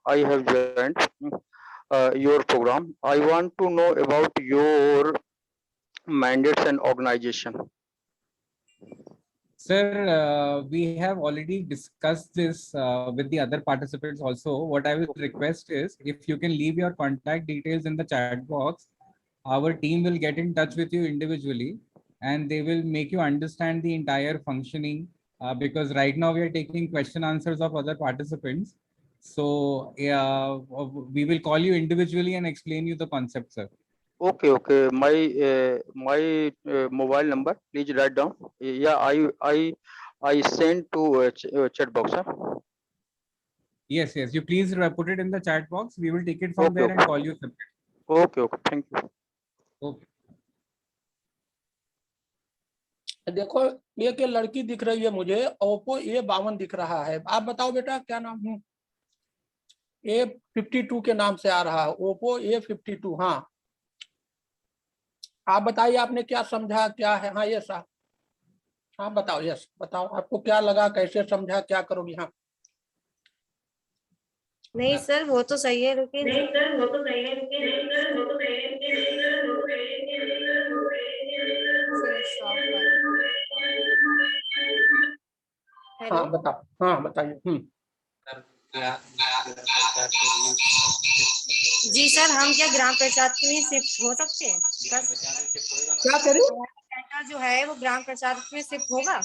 I have joined your program. I want to know about your mandates and organization. Sir, we have already discussed this with the other participants also. What I will request is, if you can leave your contact details in the chat box, our team will get in touch with you individually and they will make you understand the entire functioning, because right now we are taking question answers of other participants. So we will call you individually and explain you the concept, sir. Okay, okay. My mobile number, please write down. Yeah, I send to chat box. Huh? Yes, yes. You please put it in the chat box. We will take it from Okay, there and okay. call you separately. Okay, okay. Thank you. Okay. देखो एक ये लड़की दिख रही है मुझे, ओप्पो A52 दिख रहा है। आप बताओ बेटा क्या नाम है? A52 के नाम से आ रहा है, ओप्पो A52। हाँ आप बताइए, आपने क्या समझा, क्या है? हाँ यस आप, हाँ बताओ, यस बताओ, आपको क्या लगा, कैसे समझा, क्या करोगी? हाँ नहीं सर वो तो सही है, लेकिन हेलो। हाँ बताओ, हाँ बताइए। जी सर, हम क्या ग्राम पंचायत में शिफ्ट हो सकते हैं? क्या करें? सेंटर जो है वो ग्राम पंचायत में शिफ्ट होगा?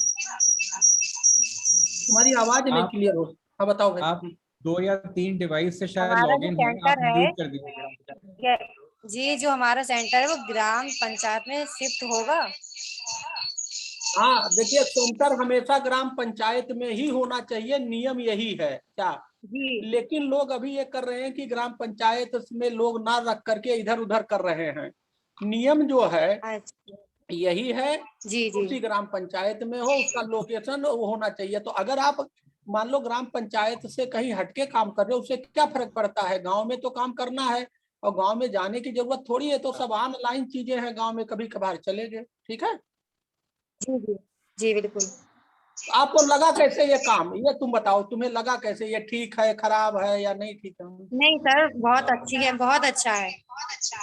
तुम्हारी आवाज नहीं क्लियर हो। हाँ बताओ भाई। आप 2 या 3 डिवाइस से शायद हमारा जो लॉगिन है, आप सेंटर है, म्यूट कर दीजिएगा। जी जो हमारा सेंटर है वो ग्राम पंचायत में शिफ्ट होगा? हाँ देखिए, सेंटर हमेशा ग्राम पंचायत में ही होना चाहिए, नियम यही है क्या। जी। लेकिन लोग अभी ये कर रहे हैं कि ग्राम पंचायत में लोग ना रख करके इधर उधर कर रहे हैं। नियम जो है यही है, जी जी। उसी ग्राम पंचायत में हो, उसका लोकेशन होना चाहिए। तो अगर आप मान लो ग्राम पंचायत से कहीं हटके काम कर रहे हो, उससे क्या फर्क पड़ता है? गांव में तो काम करना है और गांव में जाने की जरूरत थोड़ी है, तो सब ऑनलाइन चीजें हैं, गांव में कभी कभार चले गए, ठीक है। जी जी जी बिल्कुल। आपको लगा कैसे ये काम, ये तुम बताओ, तुम्हें लगा कैसे, ये ठीक है, खराब है या नहीं ठीक है? नहीं सर बहुत अच्छी है, बहुत अच्छा है। अच्छा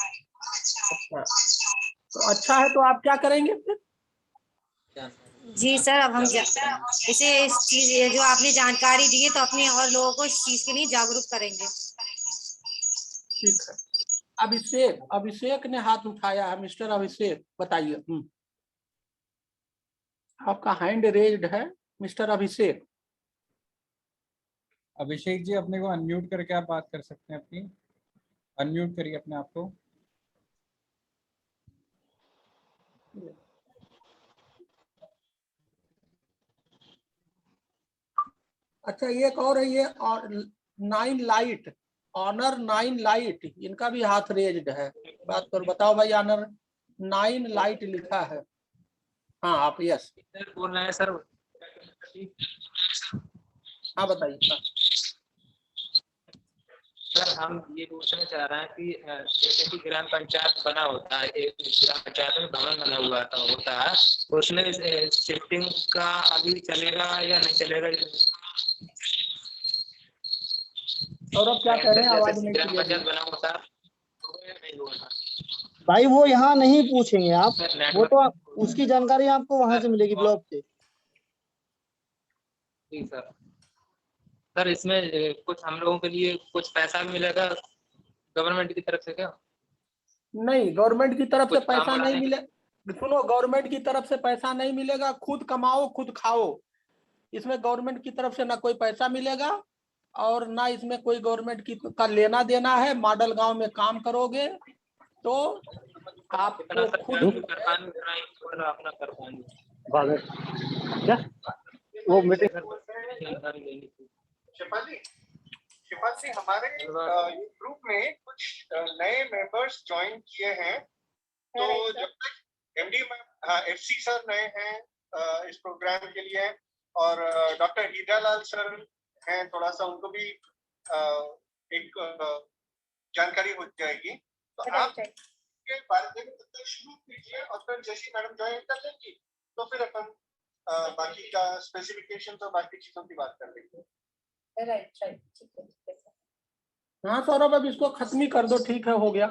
तो अच्छा है, तो आप क्या करेंगे फिर? जी सर, अब हम इसे इस चीज जो आपने जानकारी दी है तो अपने और लोगों को इस चीज के लिए जागरूक करेंगे। ठीक है। अभिषेक, अभिषेक ने हाथ उठाया है। मिस्टर अभिषेक बताइए। आपका हैंड रेज्ड है मिस्टर अभिषेक। अभिषेक जी अपने को अनम्यूट करके आप बात कर सकते हैं अपनी, अनम्यूट करिए अपने आप को। अच्छा ये एक और है, ये 9 लाइट, ऑनर 9 लाइट, इनका भी हाथ रेज्ड है। बात करो, बताओ भाई, ऑनर 9 लाइट लिखा है। हाँ आप यस बोल रहे हैं सर। हाँ बताइए। हाँ। सर हम ये पूछना चाह रहे हैं कि जैसे कि ग्राम पंचायत बना होता है, एक ग्राम पंचायत में भवन बना हुआ होता है, उसमें शिफ्टिंग का अभी चलेगा या नहीं चलेगा? सौरभ क्या कह रहे हैं, आवाज नहीं ग्राम क्लियर पंचायत है। बना होता नहीं होता। भाई वो यहाँ नहीं पूछेंगे आप, वो तो उसकी जानकारी आपको वहां से मिलेगी ब्लॉक से। जी सर। सर इसमें कुछ हम लोगों के लिए कुछ पैसा भी मिलेगा गवर्नमेंट की तरफ से क्या? नहीं, गवर्नमेंट की तरफ से कुछ पैसा काम नहीं बढ़ाने मिले। सुनो, गवर्नमेंट की तरफ से पैसा नहीं मिलेगा, खुद कमाओ खुद खाओ। इसमें गवर्नमेंट की तरफ से ना कोई पैसा मिलेगा और ना इसमें कोई गवर्नमेंट की का लेना देना है। मॉडल गांव में काम करोगे तो आपको खुद कर पाएंगे अपना कर पाएंगे। क्या वो मीटिंग शिफाली हमारे ग्रुप में कुछ नए मेंबर्स ज्वाइन किए हैं, तो जब तक एमडी एफसी सर नए हैं इस प्रोग्राम के लिए और डॉक्टर हीरालाल सर हैं, थोड़ा सा उनको भी एक जानकारी हो जाएगी। तो आप के बारे में तब तक शुरू कीजिए और फिर जैसी मैडम ज्वाइन कर लेंगी तो फिर अपन बाकी का स्पेसिफिकेशन और बाकी चीजों की बात कर लेंगे। राइट ठीक है। हाँ सौरभ, अब इसको खत्म ही कर दो, ठीक है, हो गया।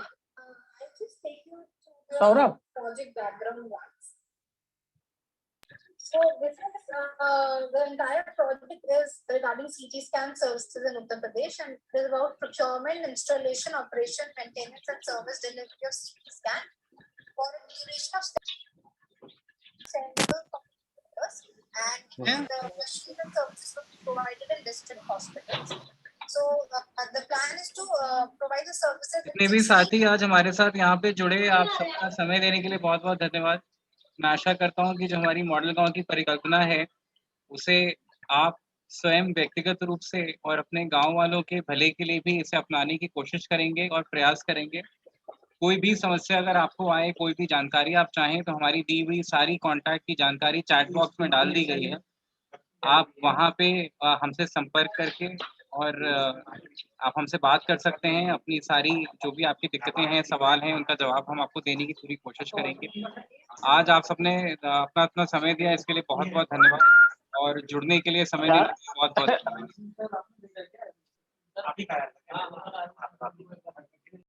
Saurabh project background wise. So this is the entire project is regarding CT scan services in Uttar Pradesh, and it is about procurement, installation, operation, maintenance, and service delivery of CT scan for a duration of central computers, and the machine and services will be provided in district hospitals. So the plan is to provide the services. जितने भी साथी आज हमारे साथ यहाँ पे जुड़े, आप सबका समय देने के लिए बहुत बहुत धन्यवाद। मैं आशा करता हूँ कि जो हमारी मॉडल गांव की परिकल्पना है उसे आप स्वयं व्यक्तिगत रूप से और अपने गांव वालों के भले के लिए भी इसे अपनाने की कोशिश करेंगे और प्रयास करेंगे। कोई भी समस्या अगर आपको आए, कोई भी जानकारी आप चाहें, तो हमारी दी हुई सारी कॉन्टैक्ट की जानकारी चैट बॉक्स में डाल दी गई है। आप वहाँ पे हमसे संपर्क करके और आप हमसे बात कर सकते हैं। अपनी सारी जो भी आपकी दिक्कतें हैं, सवाल हैं, उनका जवाब हम आपको देने की पूरी कोशिश करेंगे। आज आप सबने अपना समय दिया, इसके लिए बहुत बहुत धन्यवाद और जुड़ने के लिए समय देने के लिए बहुत बहुत धन्यवाद।